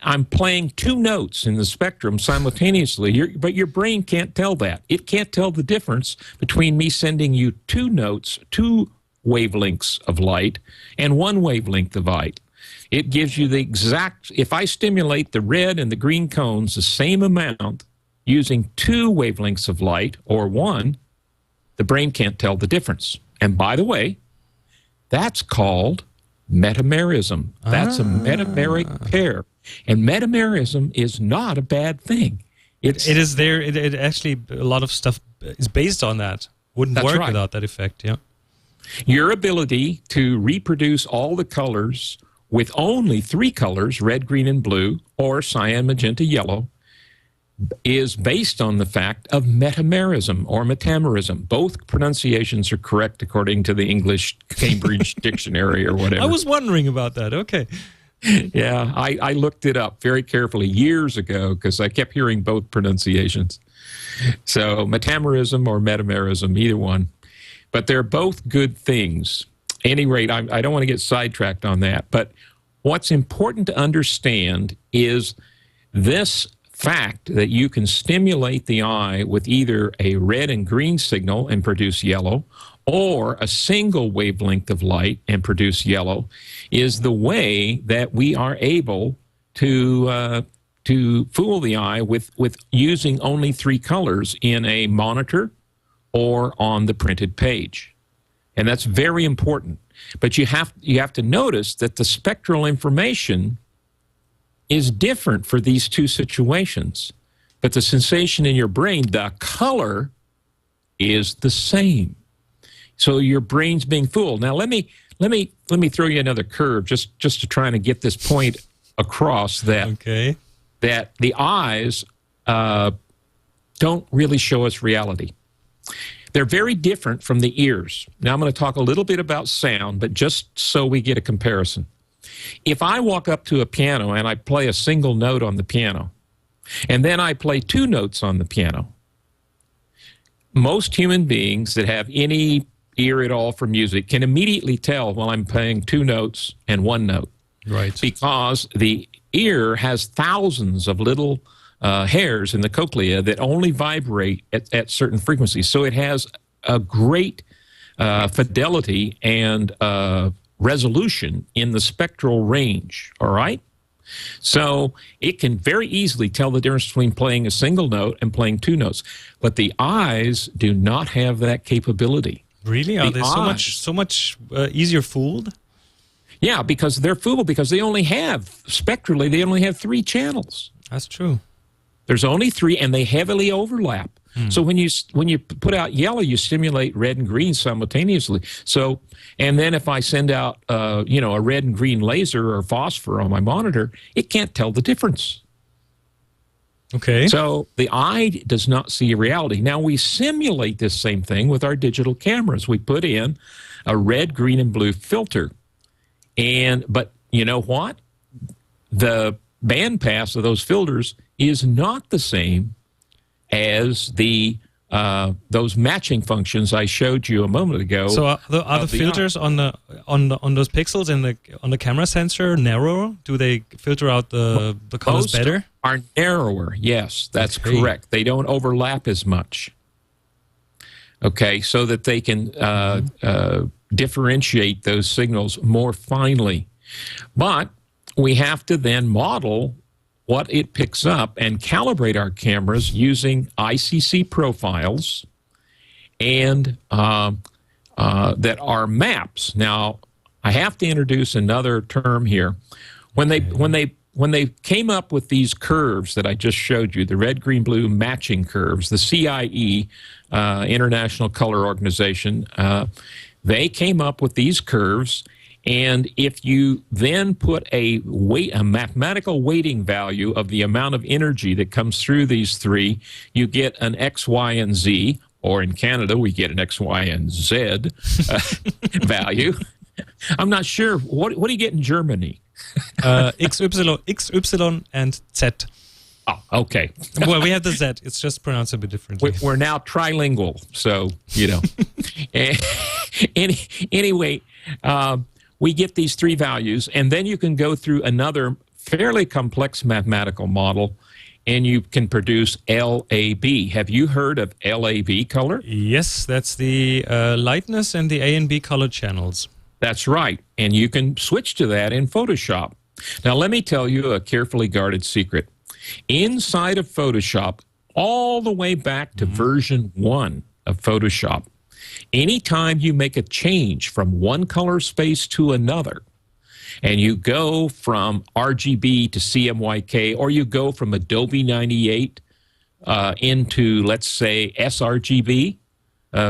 I'm playing two notes in the spectrum simultaneously, but your brain can't tell that. It can't tell the difference between me sending you two notes, two wavelengths of light, and one wavelength of light. It gives you the exact, if I stimulate the red and the green cones the same amount using two wavelengths of light or one, the brain can't tell the difference. And by the way, that's called metamerism. That's a metameric pair. And metamerism is not a bad thing. It is there. It actually, a lot of stuff is based on that. Wouldn't work without that effect, yeah. Your ability to reproduce all the colors with only three colors, red, green, and blue, or cyan, magenta, yellow, is based on the fact of metamerism or metamerism. Both pronunciations are correct according to the English Cambridge Dictionary or whatever. I was wondering about that. Okay. Yeah, I looked it up very carefully years ago because I kept hearing both pronunciations. So metamerism or metamerism, either one. But they're both good things. At any rate, I don't want to get sidetracked on that. But what's important to understand is this fact that you can stimulate the eye with either a red and green signal and produce yellow, or a single wavelength of light and produce yellow, is the way that we are able to fool the eye with using only three colors in a monitor or on the printed page. And that's very important. But you have to notice that the spectral information is different for these two situations. But the sensation in your brain, the color, is the same. So your brain's being fooled. Now let me throw you another curve just to try to get this point across that that the eyes don't really show us reality. They're very different from the ears. Now I'm going to talk a little bit about sound, but just so we get a comparison. If I walk up to a piano and I play a single note on the piano, and then I play two notes on the piano, most human beings that have any ear at all for music can immediately tell when I'm playing two notes and one note. Right. Because the ear has thousands of little hairs in the cochlea that only vibrate at certain frequencies. So it has a great fidelity and resolution in the spectral range, all right? So it can very easily tell the difference between playing a single note and playing two notes. But the eyes do not have that capability. Really? Are they so much easier fooled? Yeah, because they're fooled because they only have, spectrally, they only have three channels. That's true. There's only three, and they heavily overlap. So when you put out yellow, you stimulate red and green simultaneously. So, and then if I send out a red and green laser or phosphor on my monitor, it can't tell the difference. Okay. So the eye does not see reality. Now we simulate this same thing with our digital cameras. We put in a red, green, and blue filter, but you know what? The bandpass of those filters is not the same as the those matching functions I showed you a moment ago. So are the filters on those pixels on the camera sensor narrower? Do they filter out the colors Most better? are narrower. Yes, that's Okay. correct. They don't overlap as much. Okay, so that they can differentiate those signals more finely. But we have to then model what it picks up and calibrate our cameras using ICC profiles and that are maps. Now, I have to introduce another term here. When they came up with these curves that I just showed you, the red, green, blue matching curves, the CIE, International Color Organization, they came up with these curves. And if you then put a mathematical weighting value of the amount of energy that comes through these three, you get an X, Y, and Z, or in Canada, we get an X, Y, and Z value. I'm not sure. What do you get in Germany? XY, and Z. Oh, okay. Well, we have the Z. It's just pronounced a bit differently. We're now trilingual, so, you know. Anyway, we get these three values, and then you can go through another fairly complex mathematical model, and you can produce LAB. Have you heard of LAB color? Yes, that's the lightness and the A and B color channels. That's right, and you can switch to that in Photoshop. Now, let me tell you a carefully guarded secret. Inside of Photoshop, all the way back to version 1 of Photoshop, anytime you make a change from one color space to another, and you go from RGB to CMYK, or you go from Adobe 98 into, let's say, sRGB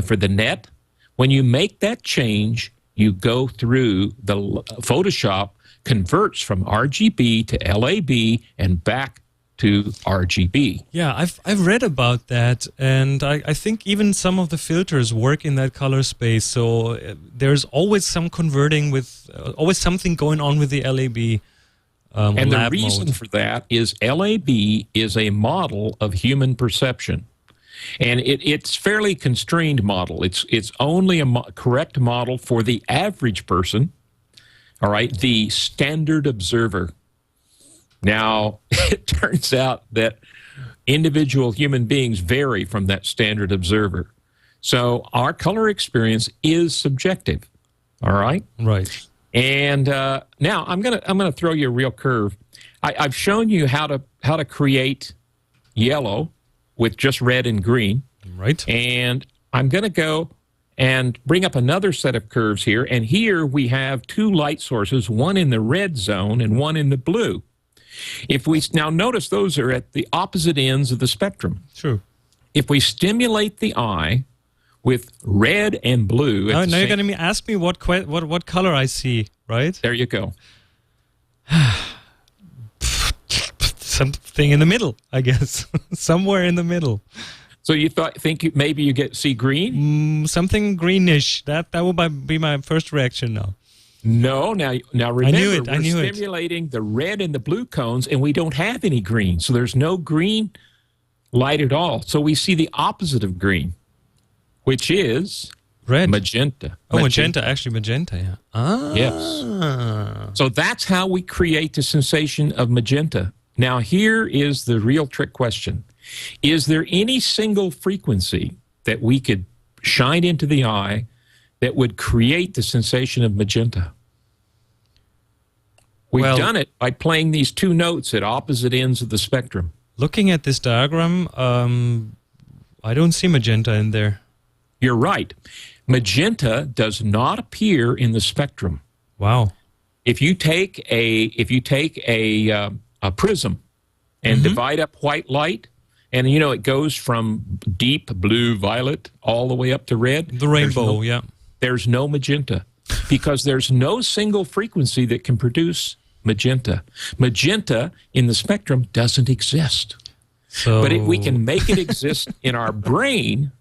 for the net, when you make that change, you go through the Photoshop converts from RGB to LAB and back to RGB. Yeah, I've read about that, and I think even some of the filters work in that color space. So there's always some converting with, always something going on with the LAB. And the lab reason mode. for that is LAB is a model of human perception. And it's fairly constrained model. It's only a correct model for the average person, all right, the standard observer. Now, it turns out that individual human beings vary from that standard observer. So our color experience is subjective, all right? Right. And now I'm gonna throw you a real curve. I've shown you how to create yellow with just red and green. Right. And I'm going to go and bring up another set of curves here. And here we have two light sources, one in the red zone and one in the blue. If we now notice, those are at the opposite ends of the spectrum. True. If we stimulate the eye with red and blue, Now you're going to ask me what color I see, right? There you go. Something in the middle, I guess. Somewhere in the middle. So you think maybe you see green? Something greenish. That would be my first reaction now. No, now remember, I knew we're it. stimulating the red and the blue cones, and we don't have any green. So there's no green light at all. So we see the opposite of green, which is Red. magenta. Oh, magenta. Actually, magenta, yeah. Ah. Yes. So that's how we create the sensation of magenta. Now, here is the real trick question. Is there any single frequency that we could shine into the eye that would create the sensation of magenta? We've done it by playing these two notes at opposite ends of the spectrum. Looking at this diagram, I don't see magenta in there. You're right. Magenta does not appear in the spectrum. Wow. If you take a prism and divide up white light, and it goes from deep blue, violet, all the way up to red. The rainbow, yeah. There's no magenta because there's no single frequency that can produce magenta. Magenta in the spectrum doesn't exist. So, But we can make it exist in our brain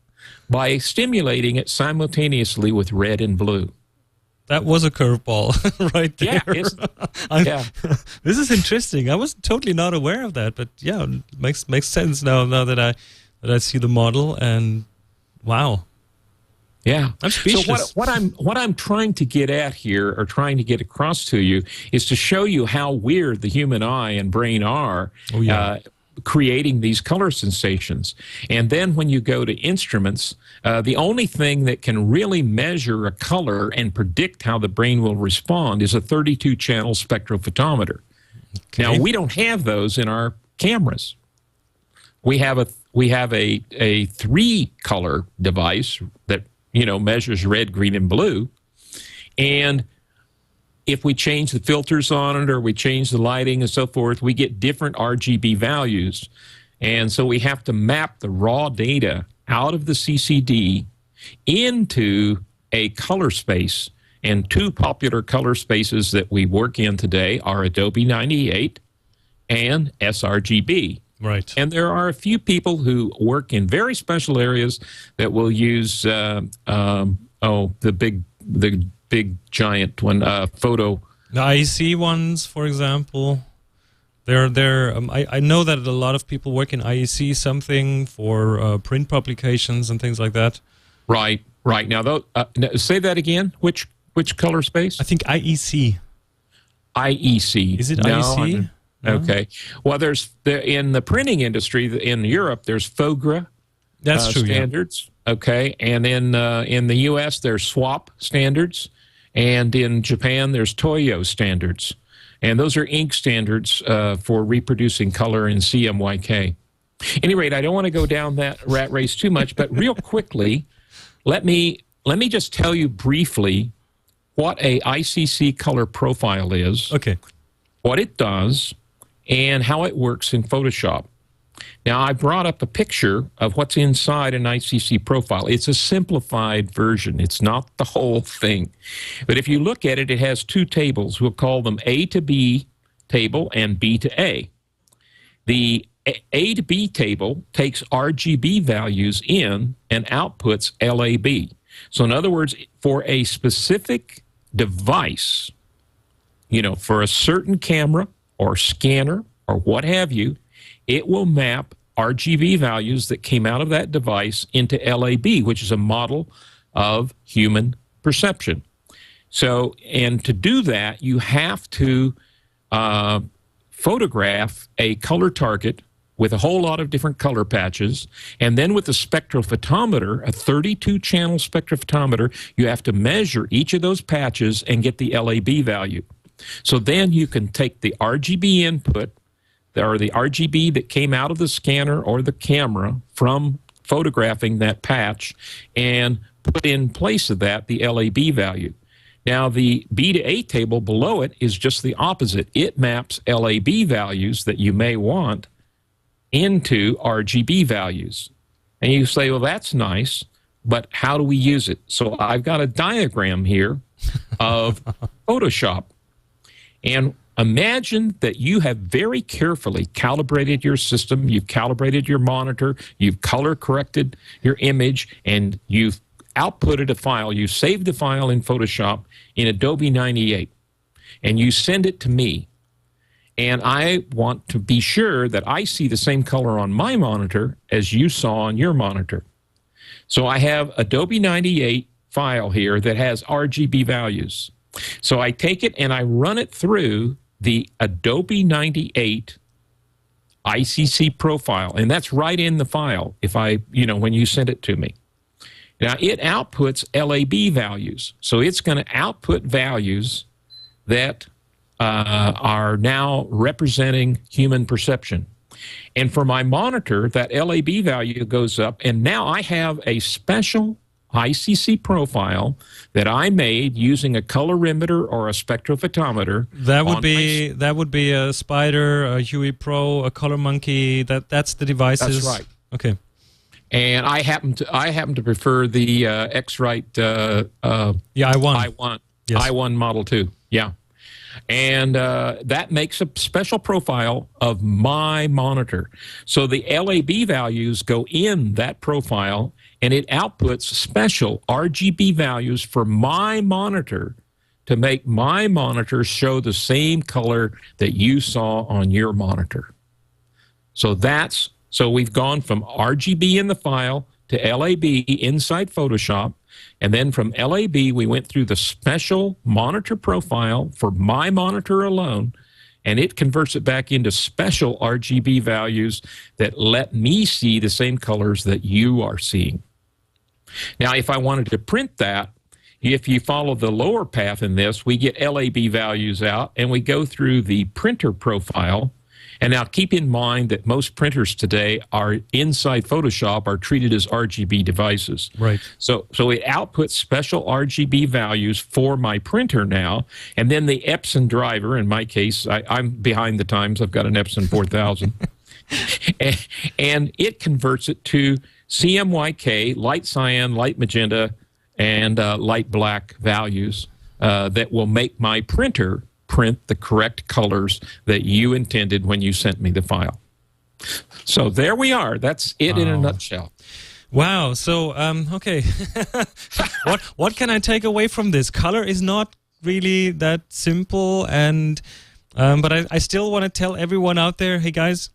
by stimulating it simultaneously with red and blue. That was a curveball right there. Yeah, This is interesting. I was totally not aware of that, but yeah, it makes sense now that I see the model, and wow. Yeah, I'm speechless. So what I'm trying to get at here, or trying to get across to you, is to show you how weird the human eye and brain are. Oh, yeah. Creating these color sensations. And then when you go to instruments, the only thing that can really measure a color and predict how the brain will respond is a 32-channel spectrophotometer. Okay. Now, we don't have those in our cameras. We have a 3-color device that, measures red, green, and blue. And if we change the filters on it or we change the lighting and so forth, we get different RGB values. And so we have to map the raw data out of the CCD into a color space. And 2 popular color spaces that we work in today are Adobe 98 and sRGB. Right. And there are a few people who work in very special areas that will use the big giant one, photo. The IEC ones, for example, I know that a lot of people work in IEC something for print publications and things like that. Right. Now, say that again. Which color space? I think IEC. IEC. Is it IEC? No? Okay. Well, in the printing industry in Europe, there's FOGRA. That's true. Standards. Yeah. Okay. And in the U.S., there's SWAP standards. And in Japan, there's Toyo standards. And those are ink standards for reproducing color in CMYK. At any rate, I don't want to go down that rat race too much, but real quickly, let me just tell you briefly what a ICC color profile is, okay, what it does, and how it works in Photoshop. Now, I brought up a picture of what's inside an ICC profile. It's a simplified version. It's not the whole thing. But if you look at it, it has 2 tables. We'll call them A to B table and B to A. The A to B table takes RGB values in and outputs LAB. So in other words, for a specific device, for a certain camera or scanner or what have you, it will map RGB values that came out of that device into LAB, which is a model of human perception. So, and to do that, you have to photograph a color target with a whole lot of different color patches, and then with a spectrophotometer, a 32-channel spectrophotometer, you have to measure each of those patches and get the LAB value. So then you can take the RGB input, or the RGB that came out of the scanner or the camera from photographing that patch, and put in place of that the LAB value. Now, the B to A table below it is just the opposite. It maps LAB values that you may want into RGB values. And you say, well, that's nice, but how do we use it? So I've got a diagram here of Photoshop. And imagine that you have very carefully calibrated your system, you've calibrated your monitor, you've color corrected your image, and you've outputted a file, you saved the file in Photoshop in Adobe 98, and you send it to me. And I want to be sure that I see the same color on my monitor as you saw on your monitor. So I have Adobe 98 file here that has RGB values. So I take it and I run it through the Adobe 98 ICC profile, and that's right in the file if when you send it to me. Now, it outputs LAB values. So it's going to output values that are now representing human perception. And for my monitor, that LAB value goes up, and now I have a special ICC profile that I made using a colorimeter or a spectrophotometer. That would be a Spider, a Huey Pro, a Color Monkey. That's the devices. That's right. Okay. And I happen to prefer the X-Rite. I1. Yes. I1 Model 2. Yeah. And that makes a special profile of my monitor. So the LAB values go in that profile, and it outputs special RGB values for my monitor to make my monitor show the same color that you saw on your monitor. So we've gone from RGB in the file to LAB inside Photoshop, and then from LAB we went through the special monitor profile for my monitor alone, and it converts it back into special RGB values that let me see the same colors that you are seeing. Now, if I wanted to print that, if you follow the lower path in this, we get LAB values out, and we go through the printer profile. And now keep in mind that most printers today are inside Photoshop are treated as RGB devices. Right. So it outputs special RGB values for my printer now, and then the Epson driver, in my case, I'm behind the times, I've got an Epson 4000, and it converts it to CMYK, light cyan, light magenta, and light black values that will make my printer print the correct colors that you intended when you sent me the file. So there we are. That's it in a nutshell. Wow. So, okay. What can I take away from this? Color is not really that simple, and but I still want to tell everyone out there, hey guys,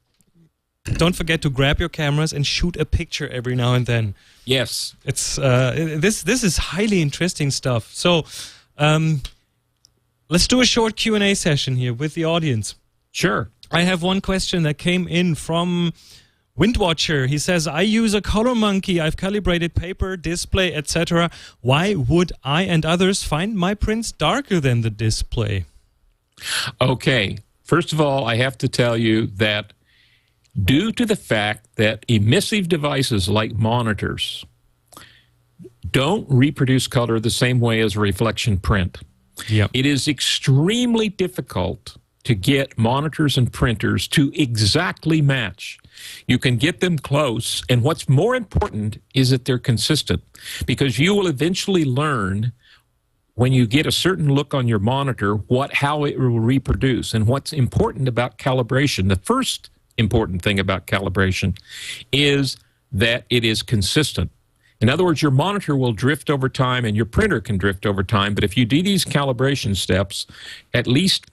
don't forget to grab your cameras and shoot a picture every now and then. Yes. It's this is highly interesting stuff. So, let's do a short Q&A session here with the audience. Sure. I have one question that came in from Windwatcher. He says, I use a color monkey. I've calibrated paper, display, etc. Why would I and others find my prints darker than the display? Okay. First of all, I have to tell you that due to the fact that emissive devices like monitors don't reproduce color the same way as a reflection print, Yep. it is extremely difficult to get monitors and printers to exactly match. You can get them close, and what's more important is that they're consistent, because you will eventually learn when you get a certain look on your monitor how it will reproduce. And what's important about calibration, the first important thing about calibration is that it is consistent. In other words, your monitor will drift over time and your printer can drift over time, but if you do these calibration steps, at least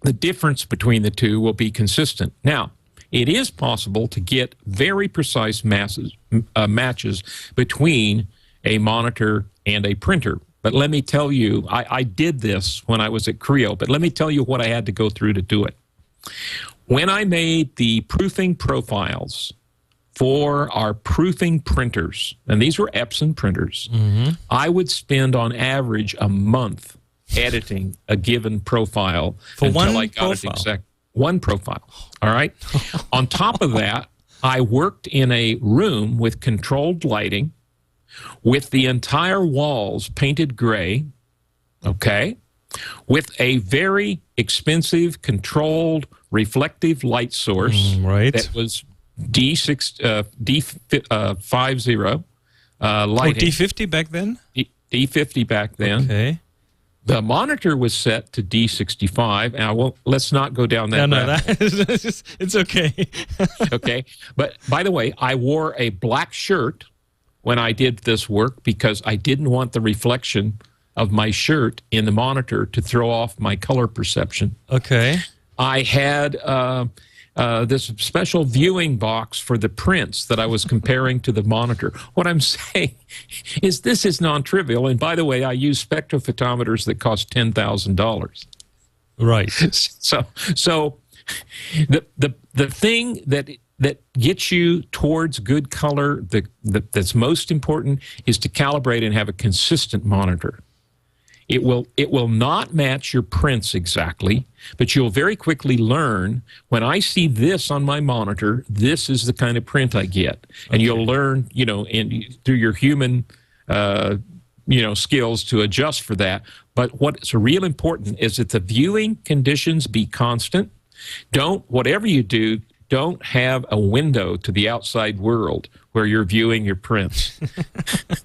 the difference between the two will be consistent. Now, it is possible to get very precise matches between a monitor and a printer. But let me tell you, I did this when I was at Creo, but let me tell you what I had to go through to do it. When I made the proofing profiles for our proofing printers, and these were Epson printers, I would spend on average a month editing a given profile For until one I got profile? it exact. One profile, all right? On top of that, I worked in a room with controlled lighting, with the entire walls painted gray, okay, with a very expensive, controlled, reflective light source right. that was D50 lighting. D50 back then? D50 back then. Okay. The monitor was set to D65, and let's not go down that rabbit hole. It's okay. Okay, but by the way, I wore a black shirt when I did this work because I didn't want the reflection of my shirt in the monitor to throw off my color perception. Okay. I had this special viewing box for the prints that I was comparing to the monitor. What I'm saying is this is non-trivial, and by the way, I use spectrophotometers that cost $10,000. Right. So the thing that gets you towards good color, that's most important, is to calibrate and have a consistent monitor. It will not match your prints exactly, but you'll very quickly learn, when I see this on my monitor, this is the kind of print I get. And you'll learn, through your human, skills to adjust for that. But what's real important is that the viewing conditions be constant. Whatever you do, don't have a window to the outside world where you're viewing your prints.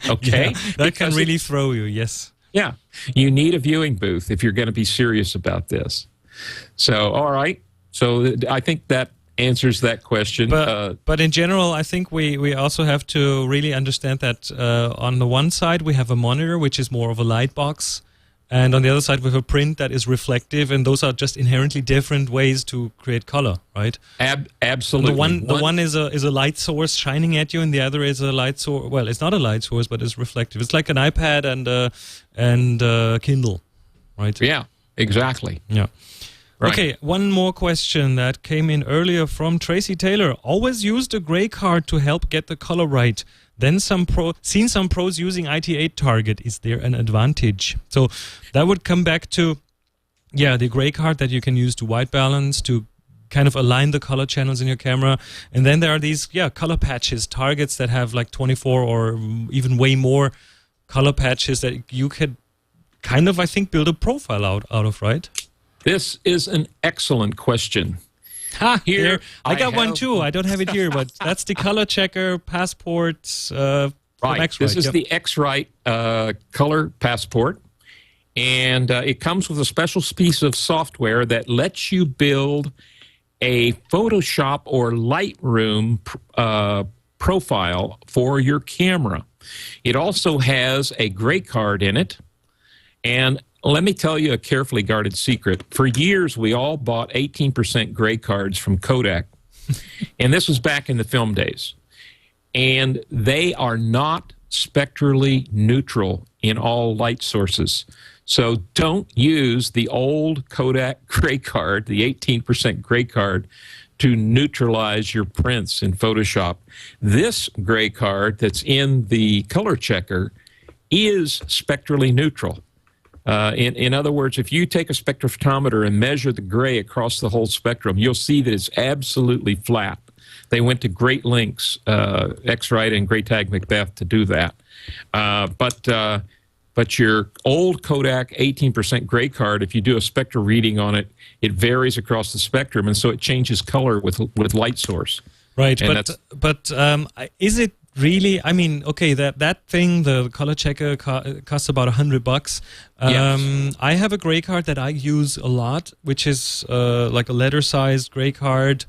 Okay? Yeah, that can really throw you, yes. Yeah, you need a viewing booth if you're going to be serious about this. So, all right. So I think that answers that question. But in general, I think we also have to really understand that on the one side, we have a monitor, which is more of a light box, and on the other side we have a print that is reflective, and those are just inherently different ways to create color, right? Absolutely. The one is a light source shining at you, and the other is a light source. Well, it's not a light source, but it's reflective. It's like an iPad and Kindle, right? Yeah, exactly. Yeah. Right. Okay, one more question that came in earlier from Tracy Taylor. Always used a gray card to help get the color right. Then seen some pros using IT8 target. Is there an advantage? So that would come back to, the gray card that you can use to white balance, to kind of align the color channels in your camera. And then there are these, color patches, targets that have like 24 or even way more color patches that you could kind of, I think, build a profile out of, right? This is an excellent question. Here I got one too. I don't have it here, but that's the color checker passport. Right. Maxwell. This is the X-Rite color passport, and it comes with a special piece of software that lets you build a Photoshop or Lightroom profile for your camera. It also has a gray card in it, and let me tell you a carefully guarded secret. For years, we all bought 18% gray cards from Kodak, and this was back in the film days. And they are not spectrally neutral in all light sources. So don't use the old Kodak gray card, the 18% gray card, to neutralize your prints in Photoshop. This gray card that's in the color checker is spectrally neutral. In other words, if you take a spectrophotometer and measure the gray across the whole spectrum, you'll see that it's absolutely flat. They went to great lengths, X-Rite and Greytag Macbeth, to do that. But your old Kodak 18% gray card, if you do a spectral reading on it, it varies across the spectrum, and so it changes color with light source. Right, and but is it really? I mean, okay, that thing, the color checker, costs about $100. Yes. I have a gray card that I use a lot, which is like a letter-sized gray card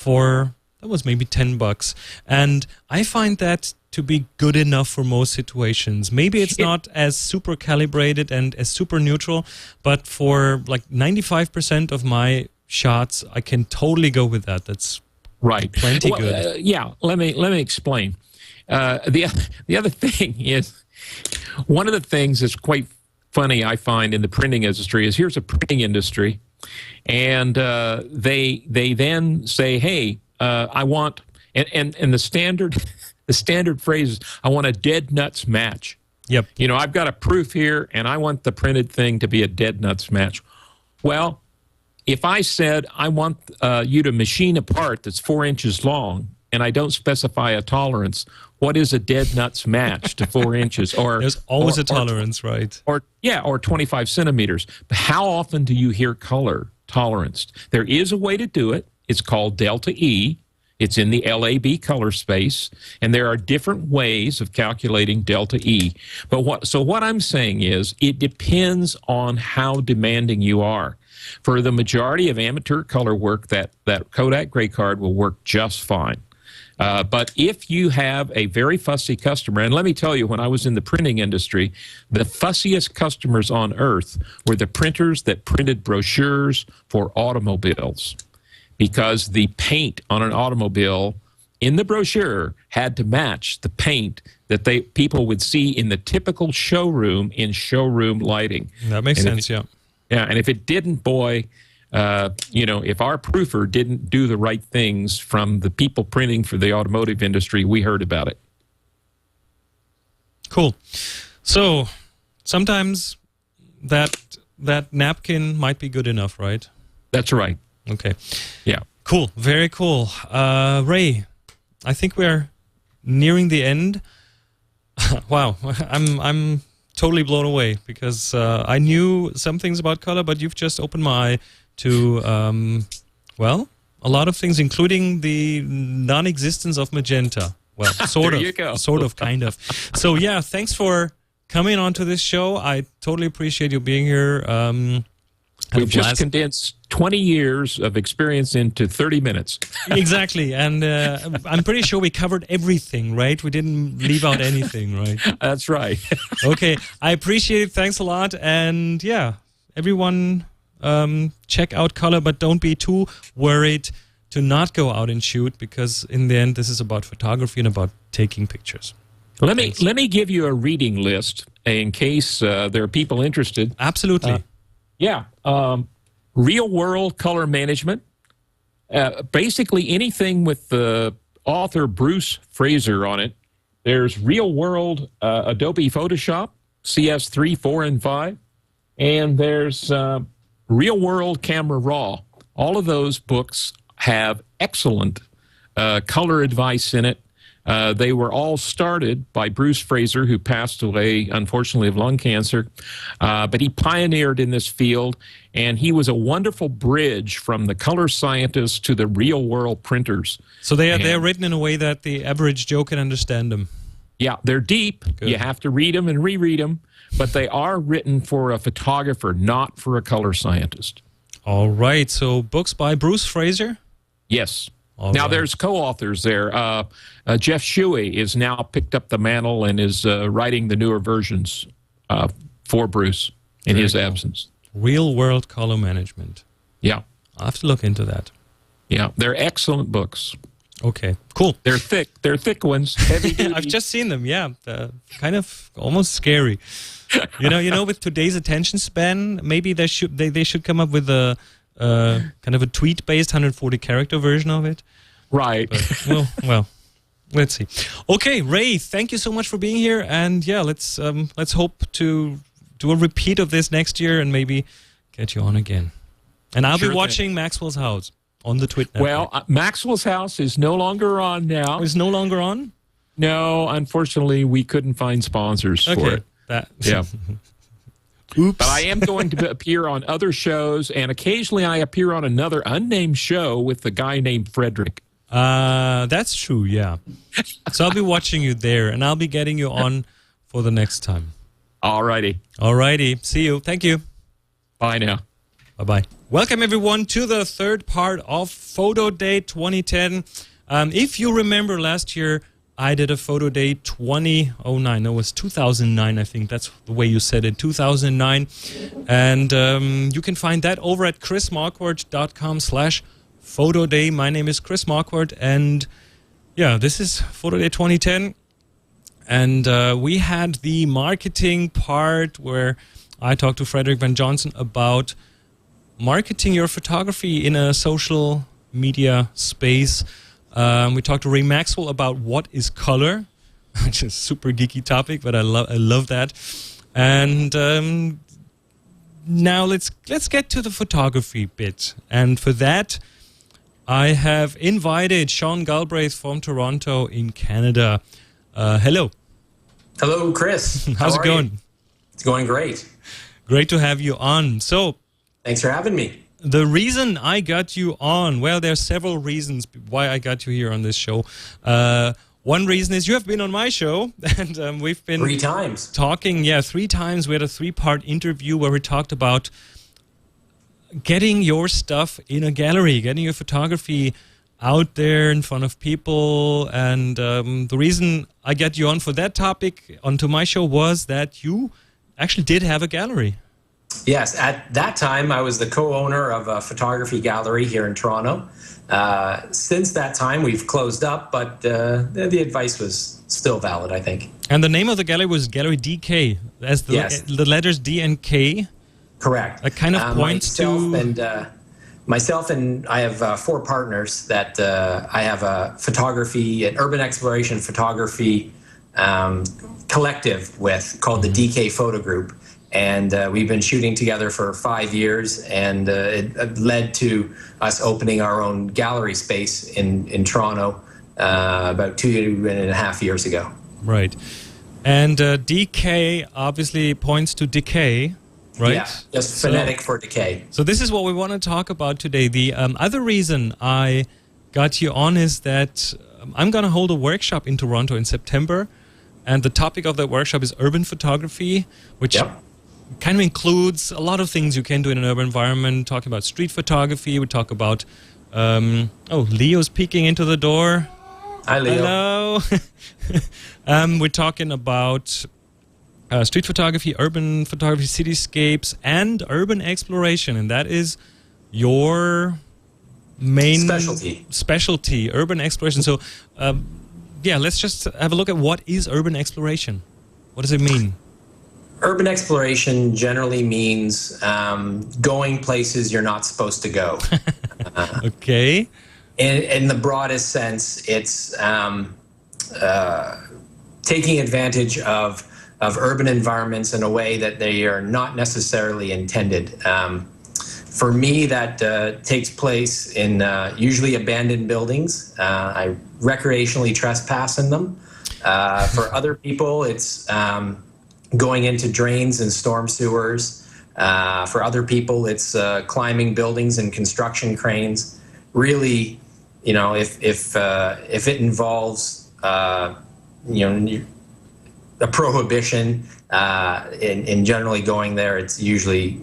that was maybe $10, and I find that to be good enough for most situations. Maybe it's not as super calibrated and as super neutral, but for like 95% of my shots, I can totally go with that. That's right. Plenty good. Let me explain. The other thing is, one of the things that's quite funny I find in the printing industry is, here's a printing industry, and they then say, hey, I want, and the standard phrase is, I want a dead nuts match. Yep. You know, I've got a proof here, and I want the printed thing to be a dead nuts match. Well, if I said I want you to machine a part that's 4 inches long, and I don't specify a tolerance, what is a dead nuts match to 4 inches? Or there's always a tolerance, right? Or 25 centimeters. But how often do you hear color toleranced? There is a way to do it. It's called delta E. It's in the LAB color space, and there are different ways of calculating delta E. But what I'm saying is, it depends on how demanding you are. For the majority of amateur color work, that Kodak gray card will work just fine. But if you have a very fussy customer, and let me tell you, when I was in the printing industry, the fussiest customers on earth were the printers that printed brochures for automobiles, because the paint on an automobile in the brochure had to match the paint that people would see in the typical showroom in showroom lighting. That makes sense, yeah. Yeah, and if it didn't, boy, if our proofer didn't do the right things from the people printing for the automotive industry, we heard about it. Cool. So sometimes that napkin might be good enough, right? That's right. Okay. Yeah. Cool. Very cool. Ray, I think we're nearing the end. Wow. I'm totally blown away, because I knew some things about color, but you've just opened my eye to, a lot of things, including the non-existence of magenta. Well, sort of. You go. Sort of, kind of. So, yeah, thanks for coming on to this show. I totally appreciate you being here. We've just condensed 20 years of experience into 30 minutes. Exactly. And I'm pretty sure we covered everything, right? We didn't leave out anything, right? That's right. Okay. I appreciate it. Thanks a lot. And yeah, everyone check out Color, but don't be too worried to not go out and shoot, because in the end, this is about photography and about taking pictures. Let me give you a reading list in case there are people interested. Absolutely. Real world color management. Basically anything with the author Bruce Fraser on it. There's real world Adobe Photoshop, CS3, 4, and 5. And there's real world Camera Raw. All of those books have excellent color advice in it. They were all started by Bruce Fraser, who passed away, unfortunately, of lung cancer. But he pioneered in this field, and he was a wonderful bridge from the color scientists to the real-world printers. So they're written in a way that the average Joe can understand them. Yeah, they're deep. Good. You have to read them and reread them, but they are written for a photographer, not for a color scientist. All right. So books by Bruce Fraser? Yes. Now, there's co-authors there. Jeff Shuey is now picked up the mantle and is writing the newer versions for Bruce in his absence. Real-world color management. Yeah. I'll have to look into that. Yeah, they're excellent books. Okay, cool. They're thick. They're thick ones. Heavy duty. I've just seen them, yeah. Kind of almost scary. You know, with today's attention span, maybe they should come up with a kind of a tweet-based 140-character version of it. Right. But, well, let's see. Okay, Ray, thank you so much for being here, and yeah, let's hope to do a repeat of this next year and maybe get you on again. And I'll be watching Maxwell's House on the TWiT network. Well, Maxwell's House is no longer on now. It's no longer on? No, unfortunately, we couldn't find sponsors for it. Yeah. Oops. But I am going to appear on other shows, and occasionally I appear on another unnamed show with a guy named Frederick. That's true, yeah. So I'll be watching you there, and I'll be getting you on for the next time. All righty. All righty. See you. Thank you. Bye now. Bye-bye. Welcome, everyone, to the third part of Photo Day 2010. If you remember last year, I did a Photo Day 2009. No, it was 2009, I think. That's the way you said it, 2009. And you can find that over at chrismarquardt.com/Photo Day. My name is Chris Marquardt, and yeah, this is Photo Day 2010. And we had the marketing part where I talked to Frederick Van Johnson about marketing your photography in a social media space. We talked to Ray Maxwell about what is color, which is a super geeky topic, but I love that. And now let's get to the photography bit. And for that, I have invited Sean Galbraith from Toronto in Canada. Hello. Hello, Chris. How's it going? It's going great. Great to have you on. So, thanks for having me. The reason I got you on, well, there are several reasons why I got you here on this show. One reason is you have been on my show, and we've been 3 times talking. Yeah, 3 times. We had a 3-part interview where we talked about getting your stuff in a gallery, getting your photography out there in front of people. And the reason I got you on for that topic onto my show was that you actually did have a gallery. Yes, at that time, I was the co-owner of a photography gallery here in Toronto. Since that time, we've closed up, but the advice was still valid, I think. And the name of the gallery was Gallery DK, as the letters D and K. Correct. That kind of points myself and I have 4 partners that I have a photography, an urban exploration photography collective with called the DK Photo Group. And we've been shooting together for 5 years, and it led to us opening our own gallery space in Toronto about 2.5 years ago. Right. And DK obviously points to decay, right? Yeah, just phonetic for decay. So this is what we want to talk about today. The other reason I got you on is that I'm going to hold a workshop in Toronto in September, and the topic of that workshop is urban photography, which kind of includes a lot of things you can do in an urban environment. Talking about street photography, we talk about. Leo's peeking into the door. Hi, Leo. Hello. We're talking about street photography, urban photography, cityscapes, and urban exploration, and that is your main specialty, urban exploration. So, let's just have a look at what is urban exploration. What does it mean? Urban exploration generally means going places you're not supposed to go. Okay. In the broadest sense, it's taking advantage of urban environments in a way that they are not necessarily intended. For me, that takes place in usually abandoned buildings. I recreationally trespass in them. For other people, it's going into drains and storm sewers. For other people, it's climbing buildings and construction cranes. Really, if it involves a prohibition in generally going there, it's usually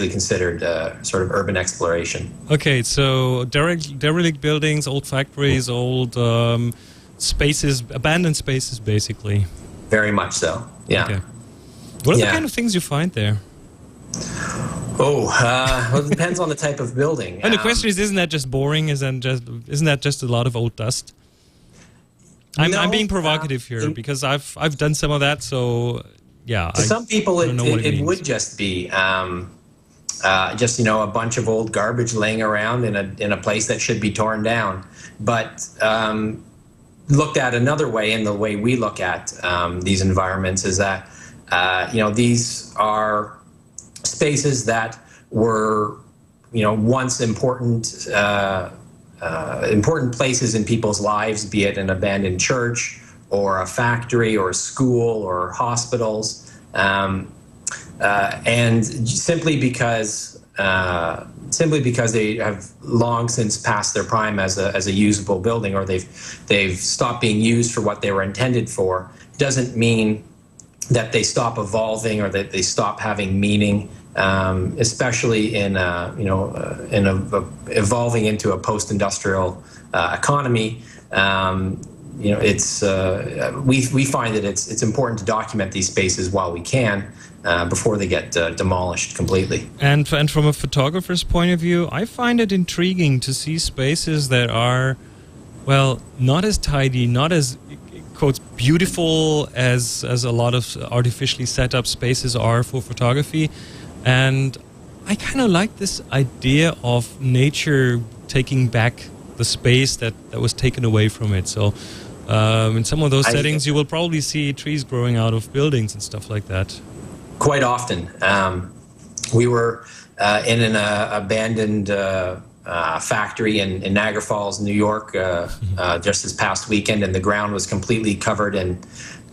considered sort of urban exploration. Okay, so derelict buildings, old factories, old spaces, abandoned spaces, basically. Very much so. Yeah. Okay. What are the kind of things you find there? Well, it depends on the type of building. And the question is, isn't that just boring? Isn't that just a lot of old dust? I'm being provocative here because I've done some of that. So yeah. To some people, it would just be a bunch of old garbage laying around in a place that should be torn down. But looked at another way, and the way we look at these environments is that these are spaces that were once important places in people's lives, be it an abandoned church or a factory or a school or hospitals, and simply because they have long since passed their prime as a usable building, or they've stopped being used for what they were intended for, doesn't mean that they stop evolving or that they stop having meaning. Especially in evolving into a post-industrial economy, we find that it's important to document these spaces while we can before they get demolished completely. And from a photographer's point of view, I find it intriguing to see spaces that are, well, not as tidy, not as quotes beautiful as a lot of artificially set up spaces are for photography. And I kind of like this idea of nature taking back the space that was taken away from it. So in some of those settings, you will probably see trees growing out of buildings and stuff like that. Quite often. We were in an abandoned factory in Niagara Falls, New York, just this past weekend, and the ground was completely covered in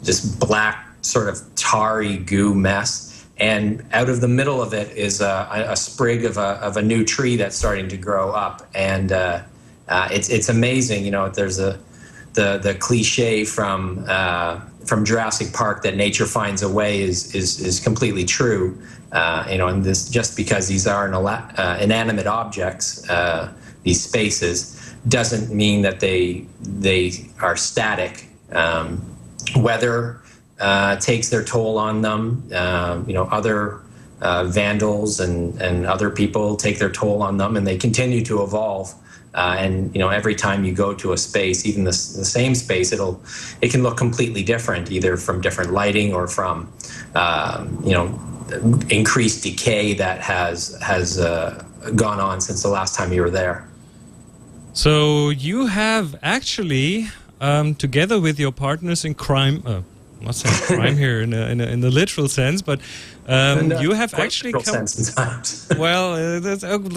just black, sort of tarry goo mess. And out of the middle of it is a sprig of a new tree that's starting to grow up, and it's amazing. There's the cliche from Jurassic Park that nature finds a way is completely true. And this, just because these are inanimate objects, these spaces, doesn't mean that they are static. Weather takes their toll on them. Other vandals and other people take their toll on them, and they continue to evolve. And every time you go to a space, even the same space, it can look completely different, either from different lighting or from increased decay that has gone on since the last time you were there. So you have actually, together with your partners in crime. I'm not saying crime here in the literal sense, but you have actually come. Well,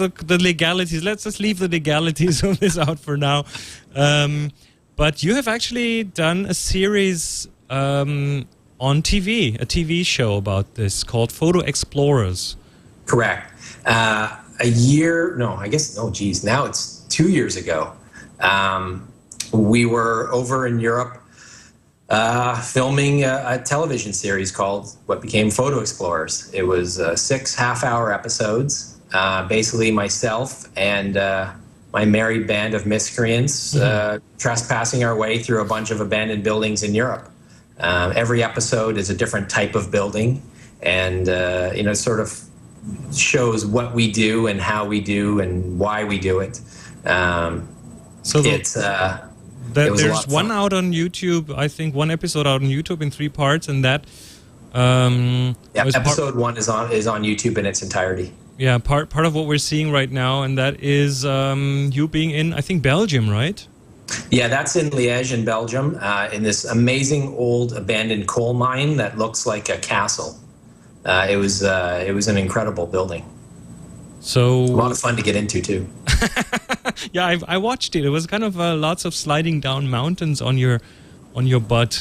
look, the legalities. Let's just leave the legalities of this out for now. But you have actually done a series on TV, a TV show about this called Photo Explorers. Correct. Now it's 2 years ago. We were over in Europe Filming a television series called what became Photo Explorers. It was 6 half-hour episodes. Basically, myself and my merry band of miscreants trespassing our way through a bunch of abandoned buildings in Europe. Every episode is a different type of building, and sort of shows what we do and how we do and why we do it. There's one out on YouTube. I think one episode out on YouTube in 3 parts, and that. Episode 1 is on YouTube in its entirety. Yeah, part of what we're seeing right now, and that is you being in, I think, Belgium, right? Yeah, that's in Liège in Belgium, in this amazing old abandoned coal mine that looks like a castle. It was an incredible building. So a lot of fun to get into too. Yeah, I watched it. It was kind of lots of sliding down mountains on your butt.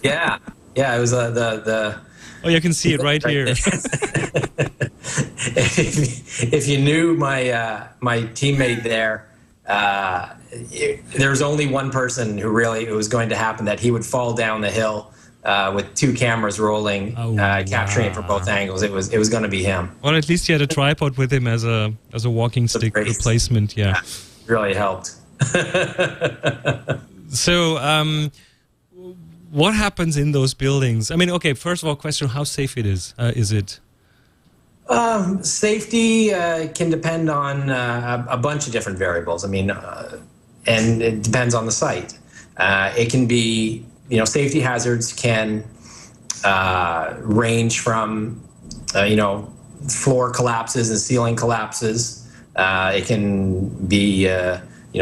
Yeah, it was the. Oh, you can see it right here. If you knew my teammate there, there was only one person who really it was going to happen, that he would fall down the hill with 2 cameras rolling, capturing it from both angles. It was going to be him. Well, at least he had a tripod with him as a walking stick replacement. Yeah, really helped. So, what happens in those buildings? I mean, okay, first of all, question: how safe it is? Is it? Safety can depend on a bunch of different variables. I mean, and it depends on the site. It can be, safety hazards can range from, floor collapses and ceiling collapses. It can be,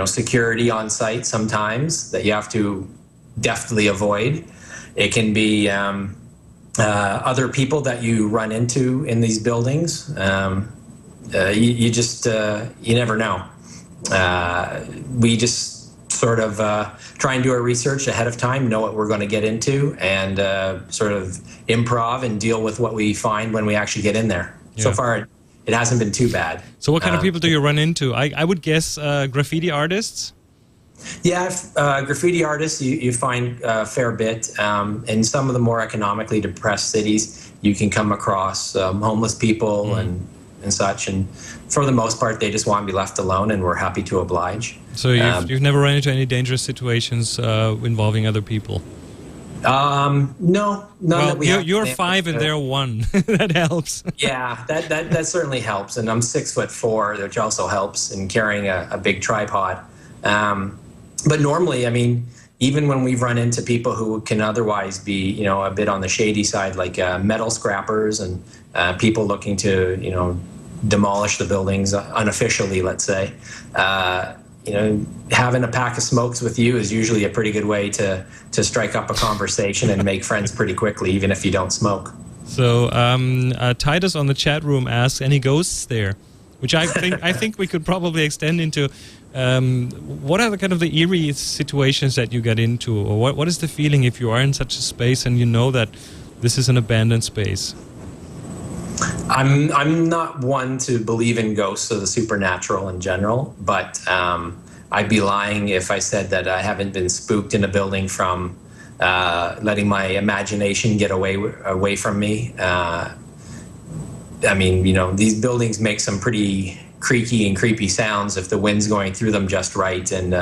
security on site sometimes that you have to deftly avoid. It can be other people that you run into in these buildings. You never know. We just sort of try and do our research ahead of time, know what we're going to get into, and sort of improv and deal with what we find when we actually get in there. Yeah. So far, it hasn't been too bad. So what kind of people do you run into? I would guess graffiti artists? Yeah, graffiti artists you find a fair bit. In some of the more economically depressed cities, you can come across homeless people and such. And for the most part, they just want to be left alone, and we're happy to oblige. So you've never run into any dangerous situations involving other people? No. Well, you're 5 and they're 1. That helps. Yeah, that certainly helps. And I'm 6'4", which also helps in carrying a big tripod. But normally, I mean, even when we've run into people who can otherwise be, a bit on the shady side, like metal scrappers and people looking to, demolish the buildings unofficially, let's say, having a pack of smokes with you is usually a pretty good way to strike up a conversation and make friends pretty quickly, even if you don't smoke. So Titus on the chat room asks, any ghosts there? Which I think we could probably extend into what are the kind of the eerie situations that you get into, or what is the feeling if you are in such a space and you know that this is an abandoned space? I'm not one to believe in ghosts or the supernatural in general, but I'd be lying if I said that I haven't been spooked in a building from letting my imagination get away from me. I mean, these buildings make some pretty creaky and creepy sounds if the wind's going through them just right, and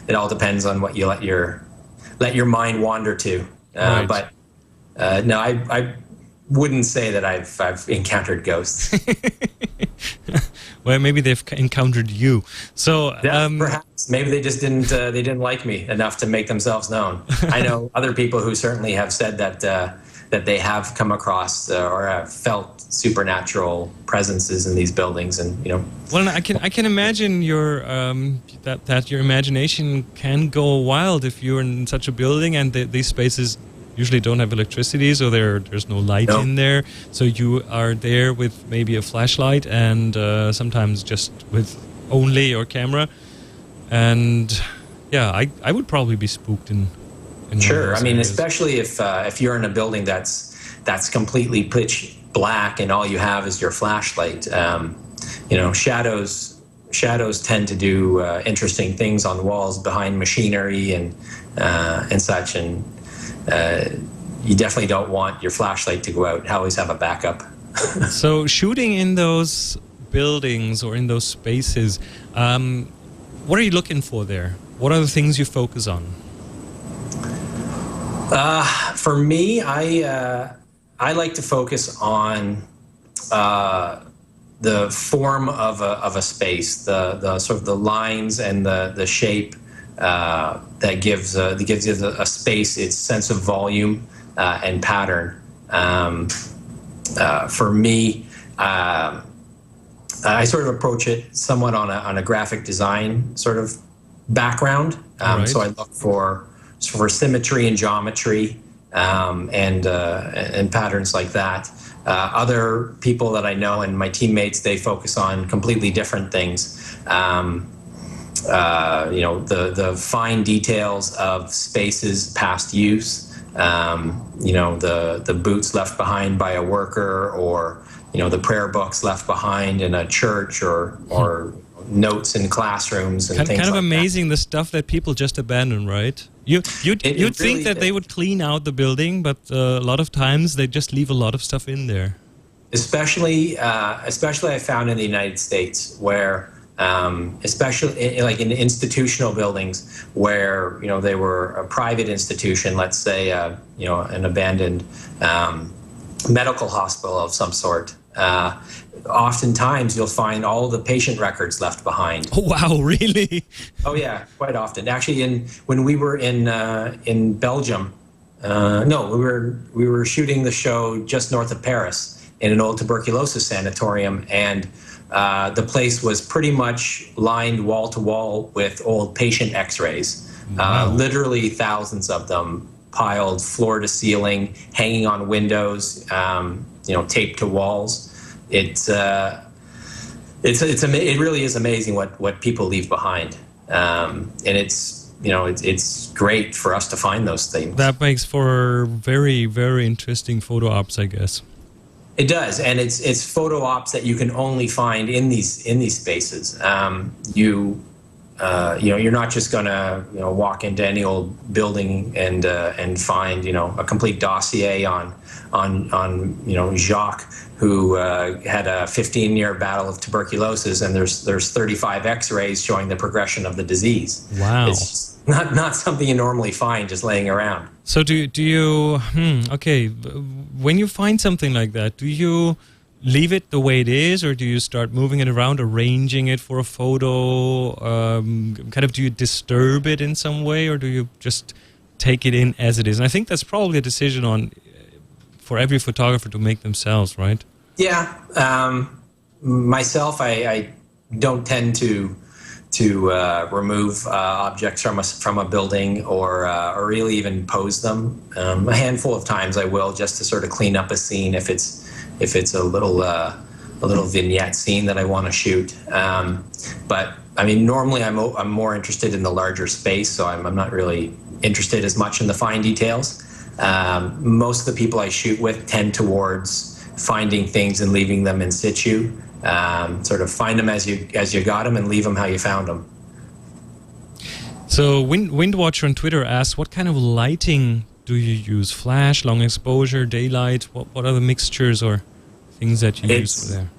it all depends on what you let your mind wander to. Right. But no, I wouldn't say that I've encountered ghosts. Well, maybe they've encountered you. So perhaps maybe they just didn't like me enough to make themselves known. I know other people who certainly have said that they have come across or have felt supernatural presences in these buildings, and Well, I can imagine that your imagination can go wild if you're in such a building and these spaces usually don't have electricity, so there's no light in there. So you are there with maybe a flashlight and sometimes just with only your camera. And yeah, I would probably be spooked in sure. I mean, especially if you're in a building that's completely pitch black and all you have is your flashlight. Shadows tend to do interesting things on walls behind machinery and such. And you definitely don't want your flashlight to go out. Always have a backup. So shooting in those buildings or in those spaces, what are you looking for there? What are the things you focus on? For me, I like to focus on the form of a space, the sort of the lines and the shape that gives you a space its sense of volume and pattern. For me, I sort of approach it somewhat on a graphic design sort of background. Right. So I look for symmetry and geometry and patterns like that. Other people that I know and my teammates, they focus on completely different things. The fine details of spaces past use. The boots left behind by a worker, or the prayer books left behind in a church, or notes in classrooms and things kind of like amazing, the stuff that people just abandon, right? You'd really think that they would clean out the building, but a lot of times they just leave a lot of stuff in there. Especially I found in the United States, where especially like in institutional buildings where they were a private institution, let's say an abandoned medical hospital of some sort. Oftentimes you'll find all the patient records left behind. Oh wow, really? Oh yeah, quite often. Actually, when we were in Belgium, we were shooting the show just north of Paris in an old tuberculosis sanatorium, and the place was pretty much lined wall to wall with old patient X-rays. Wow. Literally thousands of them piled floor to ceiling, hanging on windows, taped to walls. It really is amazing what people leave behind, and it's great for us to find those things. That makes for very, very interesting photo ops, I guess. It does, and it's photo ops that you can only find in these spaces. You're not just gonna walk into any old building and find a complete dossier on Jacques, who had a 15-year battle of tuberculosis, and there's 35 X-rays showing the progression of the disease. Wow. It's not something you normally find just laying around. So do you okay, when you find something like that, do you leave it the way it is, or do you start moving it around, arranging it for a photo? Do you disturb it in some way, or do you just take it in as it is? And I think that's probably a decision for every photographer to make themselves, right? Yeah. Myself, I don't tend to remove objects from a building or really even pose them. A handful of times I will, just to sort of clean up a scene if it's a little vignette scene that I want to shoot. But I mean, normally I'm more interested in the larger space, so I'm not really interested as much in the fine details. Most of the people I shoot with tend towards finding things and leaving them in situ. Sort of find them as you got them and leave them how you found them. So Windwatcher on Twitter asks, what kind of lighting do you use? Flash, long exposure, daylight? What are the mixtures or things that you use there?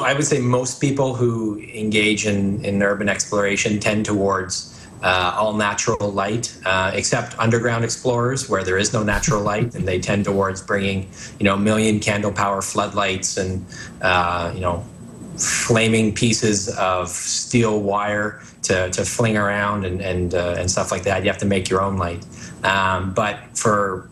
I would say most people who engage in urban exploration tend towards all natural light, except underground explorers where there is no natural light, and they tend towards bringing, million candle power floodlights and, flaming pieces of steel wire to fling around and stuff like that. You have to make your own light. But for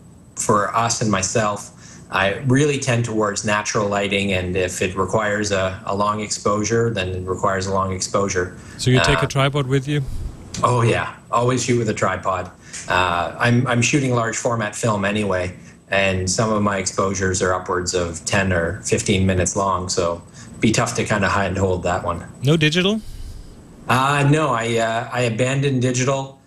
us and myself, I really tend towards natural lighting, and if it requires a long exposure, then it requires a long exposure. So you take a tripod with you? Oh yeah, always shoot with a tripod. I'm shooting large format film anyway, and some of my exposures are upwards of 10 or 15 minutes long, so it'd be tough to kind of hide and hold that one. No digital? No, I abandoned digital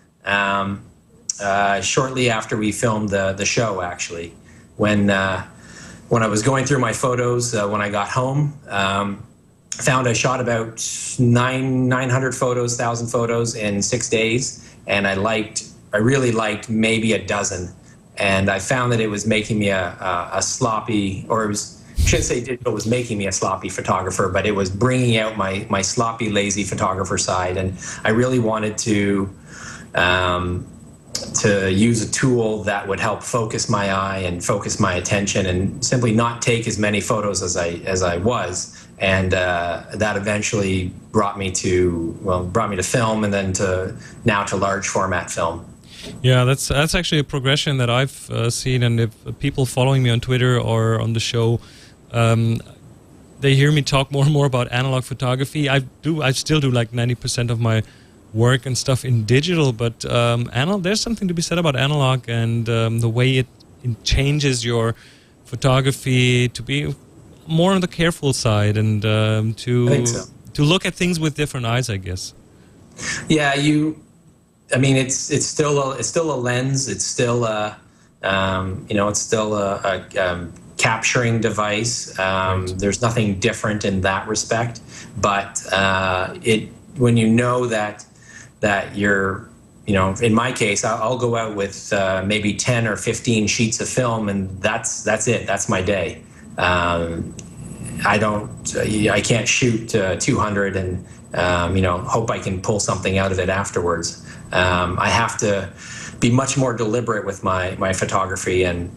shortly after we filmed the show, actually. When I was going through my photos when I got home, found I shot about 900 photos, 1,000 photos in 6 days, and I liked I really liked maybe a dozen, and I found that it was making me a sloppy, or it was, I shouldn't say digital was making me a sloppy photographer, but it was bringing out my sloppy, lazy photographer side, and I really wanted to use a tool that would help focus my eye and focus my attention, and simply not take as many photos as I was. And that eventually brought me to film, and then now to large format film. Yeah, that's actually a progression that I've seen, and if people following me on Twitter or on the show, they hear me talk more and more about analog photography. I still do like 90% of my work and stuff in digital, but there's something to be said about analog and the way it changes your photography to be more on the careful side, and to look at things with different eyes, I guess. Yeah, it's still a lens. It's still it's still a capturing device. Right. There's nothing different in that respect, but when you know that you're, in my case, I'll go out with maybe 10 or 15 sheets of film, and that's it. That's my day. I can't shoot 200 and hope I can pull something out of it afterwards. I have to be much more deliberate with my photography, and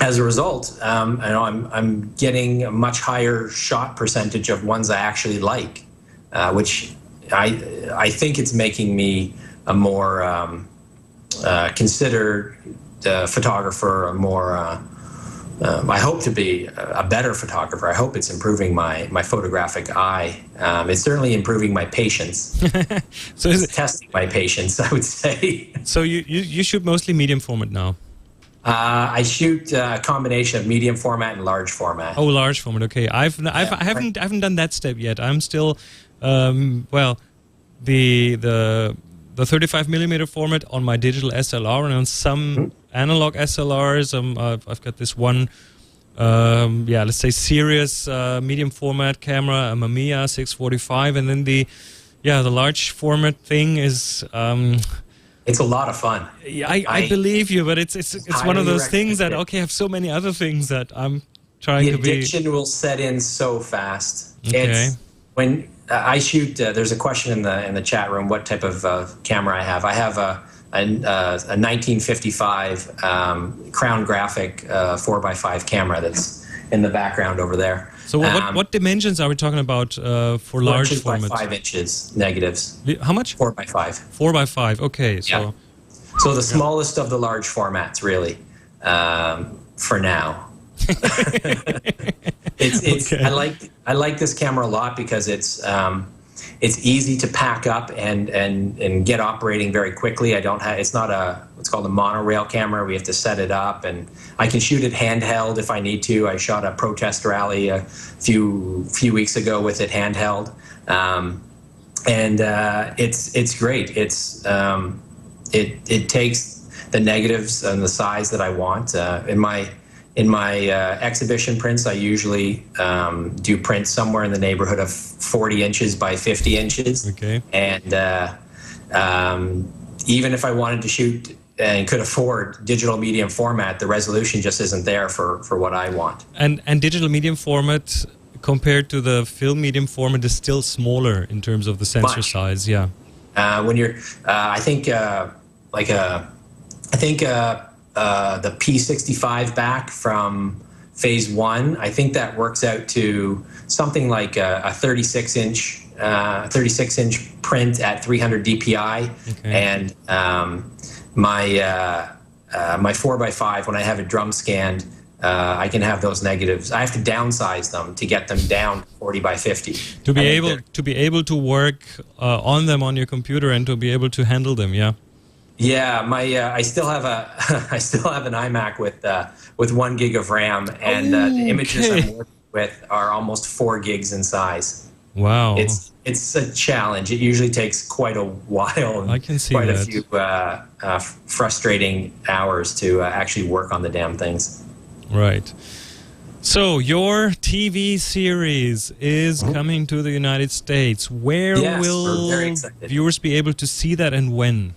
as a result, I'm getting a much higher shot percentage of ones I actually like, which I think it's making me a more considered photographer, a more I hope to be a better photographer. I hope it's improving my photographic eye. It's certainly improving my patience. So it's testing my patience, I would say. So you shoot mostly medium format now? I shoot a combination of medium format and large format. Oh, large format. Okay, I haven't done that step yet. I'm still the 35mm format on my digital SLR, and on some analog SLRs. I've got this one, let's say serious medium format camera, a Mamiya 645, and then the large format thing is. It's a lot of fun. I believe you, but it's one of those things that I have so many other things that I'm trying to be. The addiction will set in so fast. Okay. When I shoot, there's a question in the chat room. What type of camera I have? I have a 1955 Crown Graphic 4x5 camera that's in the background over there. So what dimensions are we talking about for large format? 5 inches negatives. How much? 4x5. 4x5. Okay. So the smallest of the large formats, really, for now. Okay. I like this camera a lot because it's easy to pack up and get operating very quickly. It's not what's called a monorail camera. We have to set it up, and I can shoot it handheld if I need to. I shot a protest rally a few weeks ago with it handheld, and it's great. It takes the negatives and the size that I want. In my exhibition prints, I usually do prints somewhere in the neighborhood of 40 inches by 50 inches. Okay. And even if I wanted to shoot and could afford digital medium format, the resolution just isn't there for what I want. And digital medium format compared to the film medium format is still smaller in terms of the sensor size. Yeah. When you're, I think the P65 back from phase 1, I think that works out to something like a 36-inch print at 300 DPI. Okay. And my 4x5, when I have it drum scanned, I can have those negatives. I have to downsize them to get them down 40 by 50. To be able to work on them on your computer and to be able to handle them. Yeah. Yeah, I still have an iMac with 1 gig of RAM, and the images I'm working with are almost 4 gigs in size. Wow, it's a challenge. It usually takes quite a while. And I can see quite a few frustrating hours to actually work on the damn things. Right. So your TV series is coming to the United States. Where will viewers be able to see that, and when?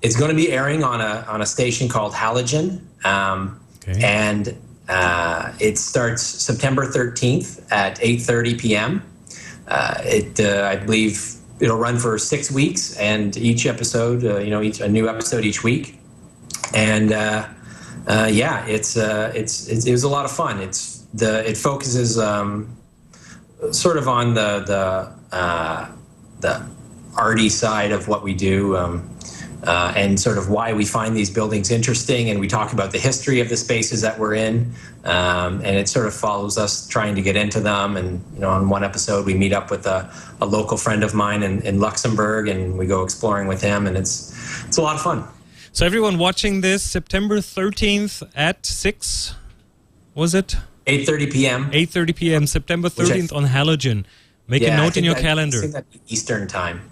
it's going to be airing on a station called Halogen, and it starts September 13th at 8:30 p.m. I believe it'll run for 6 weeks, and each episode, a new episode each week. And it was a lot of fun. It focuses sort of on the arty side of what we do, and sort of why we find these buildings interesting, and we talk about the history of the spaces that we're in, and it sort of follows us trying to get into them. And on one episode we meet up with a local friend of mine in Luxembourg, and we go exploring with him, and it's a lot of fun. So everyone watching this, September 13th at 6, was it? 8:30 p.m. 8:30 p.m. September 13th on Halogen. Make a note in your calendar. I think that's Eastern time.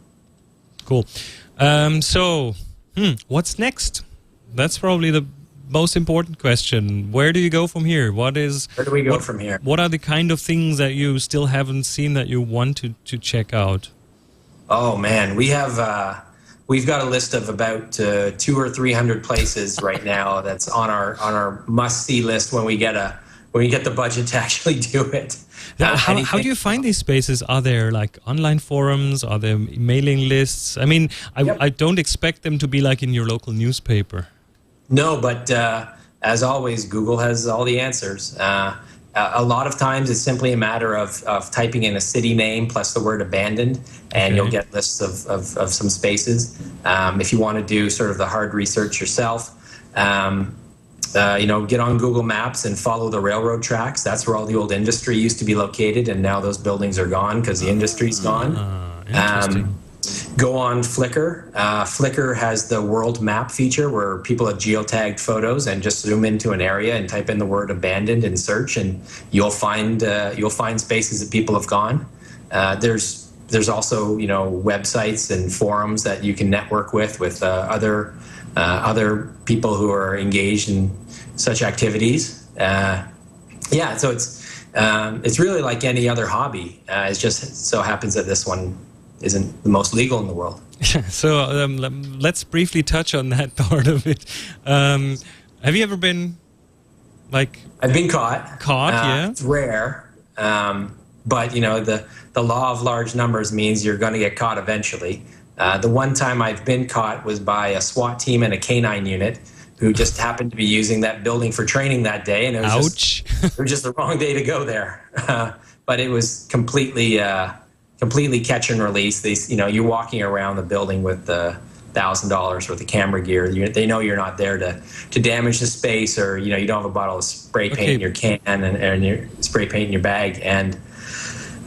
Cool. What's next? That's probably the most important question. Where do you go from here? Where do we go from here? What are the kind of things that you still haven't seen that you want to check out? Oh man, we've got a list of about 200 or 300 places right now that's on our must-see list when we get the budget to actually do it. How do you find these spaces? Are there like online forums? Are there mailing lists? I mean, I don't expect them to be like in your local newspaper. No, but as always, Google has all the answers. A lot of times it's simply a matter of typing in a city name plus the word abandoned, and you'll get lists of some spaces. If you want to do sort of the hard research yourself, get on Google Maps and follow the railroad tracks. That's where all the old industry used to be located, and now those buildings are gone because the industry's gone. Interesting. Go on Flickr. Flickr has the world map feature where people have geotagged photos, and just zoom into an area and type in the word abandoned in search, and you'll find spaces that people have gone. There's also websites and forums that you can network with other people who are engaged in such activities. So it's really like any other hobby. It just so happens that this one isn't the most legal in the world. So let's briefly touch on that part of it. Have you ever been I've been caught. Yeah. It's rare, but the law of large numbers means you're going to get caught eventually. The one time I've been caught was by a SWAT team and a K-9 unit who just happened to be using that building for training that day, and it was just the wrong day to go there. But it was completely catch and release. You're walking around the building with $1,000 worth of camera gear. They know you're not there to damage the space, or you don't have a bottle of spray paint in your can and your spray paint in your bag, and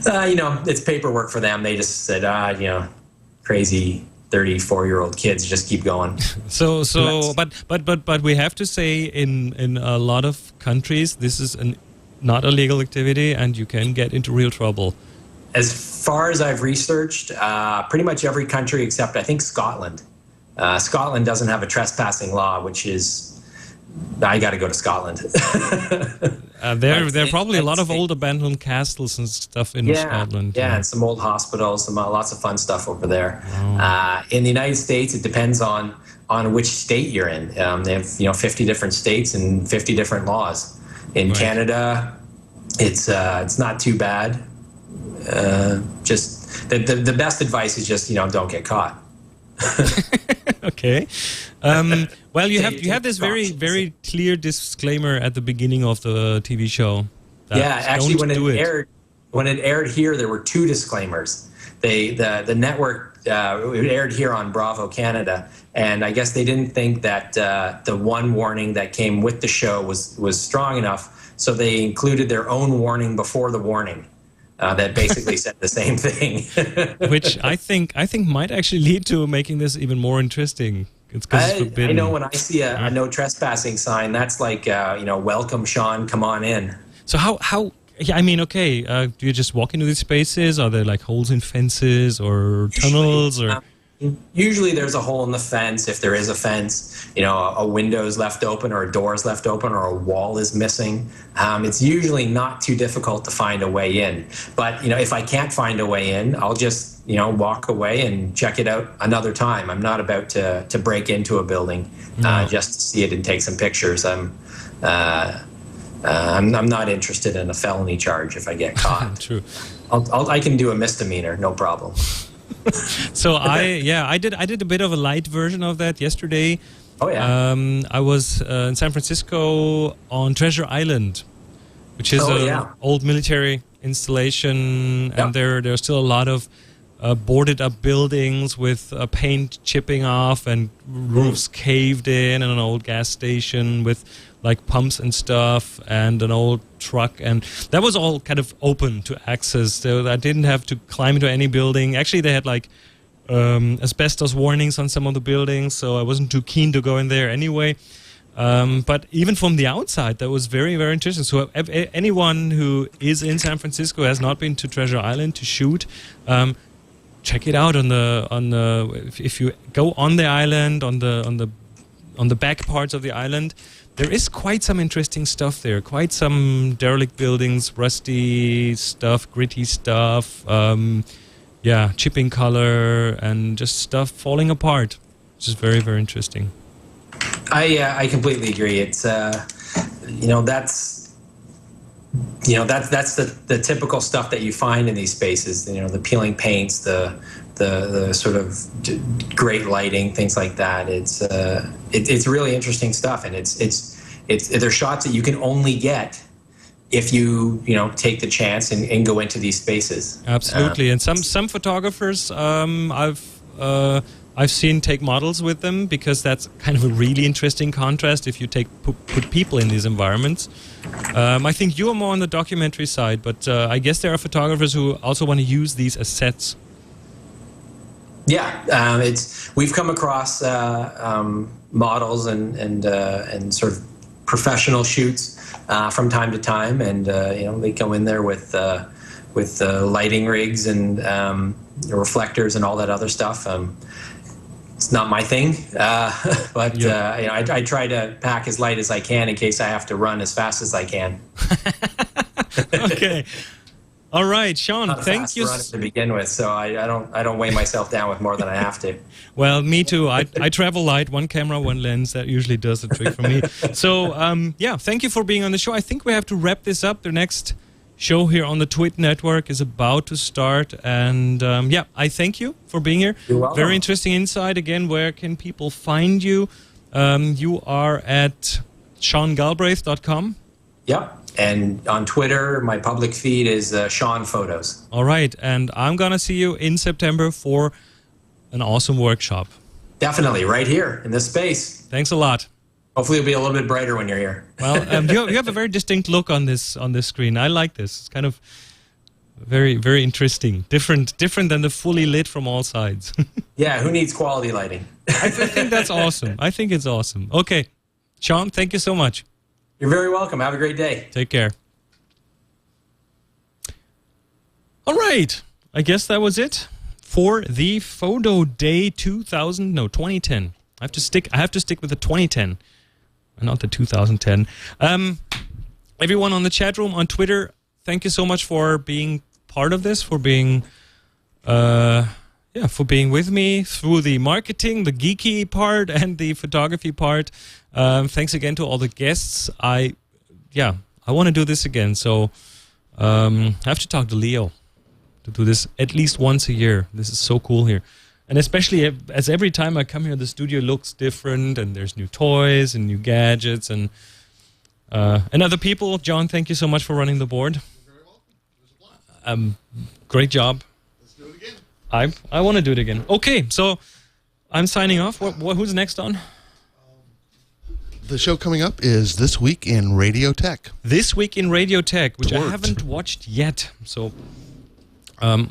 it's paperwork for them. They just said, crazy 34-year-old kids, just keep going. But we have to say in a lot of countries this is not a legal activity, and you can get into real trouble. As far as I've researched, pretty much every country except I think Scotland. Scotland doesn't have a trespassing law, which is I got to go to Scotland. There are probably a lot of old abandoned castles and stuff in Scotland. Yeah, and some old hospitals, lots of fun stuff over there. Oh. In the United States, it depends on which state you're in. They have 50 different states and 50 different laws. In Canada, it's not too bad. Just the best advice is just don't get caught. Okay. Well, you have this very, very clear disclaimer at the beginning of the TV show. Actually, when it aired here, there were 2 disclaimers. The network it aired here on Bravo Canada, and I guess they didn't think that the one warning that came with the show was strong enough, so they included their own warning before the warning. That basically said the same thing. Which I think might actually lead to making this even more interesting. It's because it's forbidden. I know when I see a no trespassing sign, that's like welcome, Sean, come on in. So how? Yeah, I mean, okay. Do you just walk into these spaces? Are there like holes in fences or tunnels or? Usually there's a hole in the fence, if there is a fence, a window is left open or a door is left open or a wall is missing. It's usually not too difficult to find a way in. But, if I can't find a way in, I'll just, walk away and check it out another time. I'm not about to break into a building just to see it and take some pictures. I'm not interested in a felony charge if I get caught. True. I can do a misdemeanor, no problem. So I did a bit of a light version of that yesterday. Oh yeah. I was in San Francisco on Treasure Island, which is an old military installation, and there's still a lot of boarded up buildings with paint chipping off and roofs caved in, and an old gas station with like pumps and stuff, and an old truck, and that was all kind of open to access, so I didn't have to climb into any building. Actually, they had like asbestos warnings on some of the buildings, so I wasn't too keen to go in there anyway. But even from the outside, that was very, very interesting. So anyone who is in San Francisco, has not been to Treasure Island to shoot, check it out on the if you go on the island, on the back parts of the island. There is quite some interesting stuff there, quite some derelict buildings, rusty stuff, gritty stuff, chipping color, and just stuff falling apart, which is very, very interesting. I completely agree. It's that's the typical stuff that you find in these spaces. The peeling paints, the sort of great lighting, things like that. It's really interesting stuff, and they're shots that you can only get if you take the chance and go into these spaces. Absolutely, and some photographers I've seen take models with them, because that's kind of a really interesting contrast if you put people in these environments. I think you are more on the documentary side, but I guess there are photographers who also want to use these as sets. Yeah, we've come across models and sort of professional shoots from time to time, and they go in there with lighting rigs and reflectors and all that other stuff. It's not my thing, but I try to pack as light as I can in case I have to run as fast as I can. Okay. All right, Sean, thank you. To begin with, so I don't weigh myself down with more than I have to. Well, me too. I travel light, one camera, one lens. That usually does the trick for me. So, thank you for being on the show. I think we have to wrap this up. The next show here on the TWiT network is about to start, and I thank you for being here. You're welcome. Very interesting insight. Again, where can people find you? You are at SeanGalbraith.com. Yep. And on Twitter, my public feed is Sean Photos. All right. And I'm going to see you in September for an awesome workshop. Definitely. Right here in this space. Thanks a lot. Hopefully it'll be a little bit brighter when you're here. Well, you have a very distinct look on this screen. I like this. It's kind of very, very interesting. Different than the fully lit from all sides. Yeah, who needs quality lighting? I think that's awesome. I think it's awesome. Okay. Sean, thank you so much. You're very welcome. Have a great day. Take care. All right. I guess that was it for the Photo Day 2010. I have to stick with the 2010 and not the 2010. Everyone on the chat room, on Twitter, thank you so much for being part of this, for being with me through the marketing, the geeky part, and the photography part. Thanks again to all the guests. I want to do this again. So I have to talk to Leo to do this at least once a year. This is so cool here. And especially as every time I come here, the studio looks different, and there's new toys and new gadgets and other people. John, thank you so much for running the board. You're very welcome. It was a blast. Great job. Let's do it again. I want to do it again. Okay, so I'm signing off. Who's next on? The show coming up is This Week in Radio Tech. This Week in Radio Tech, which I haven't watched yet. So, I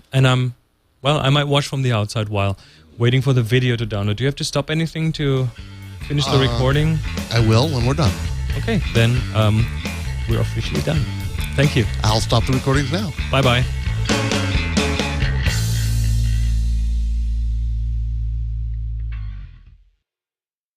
might watch from the outside while waiting for the video to download. Do you have to stop anything to finish the recording? I will when we're done. Okay, then we're officially done. Thank you. I'll stop the recordings now. Bye-bye.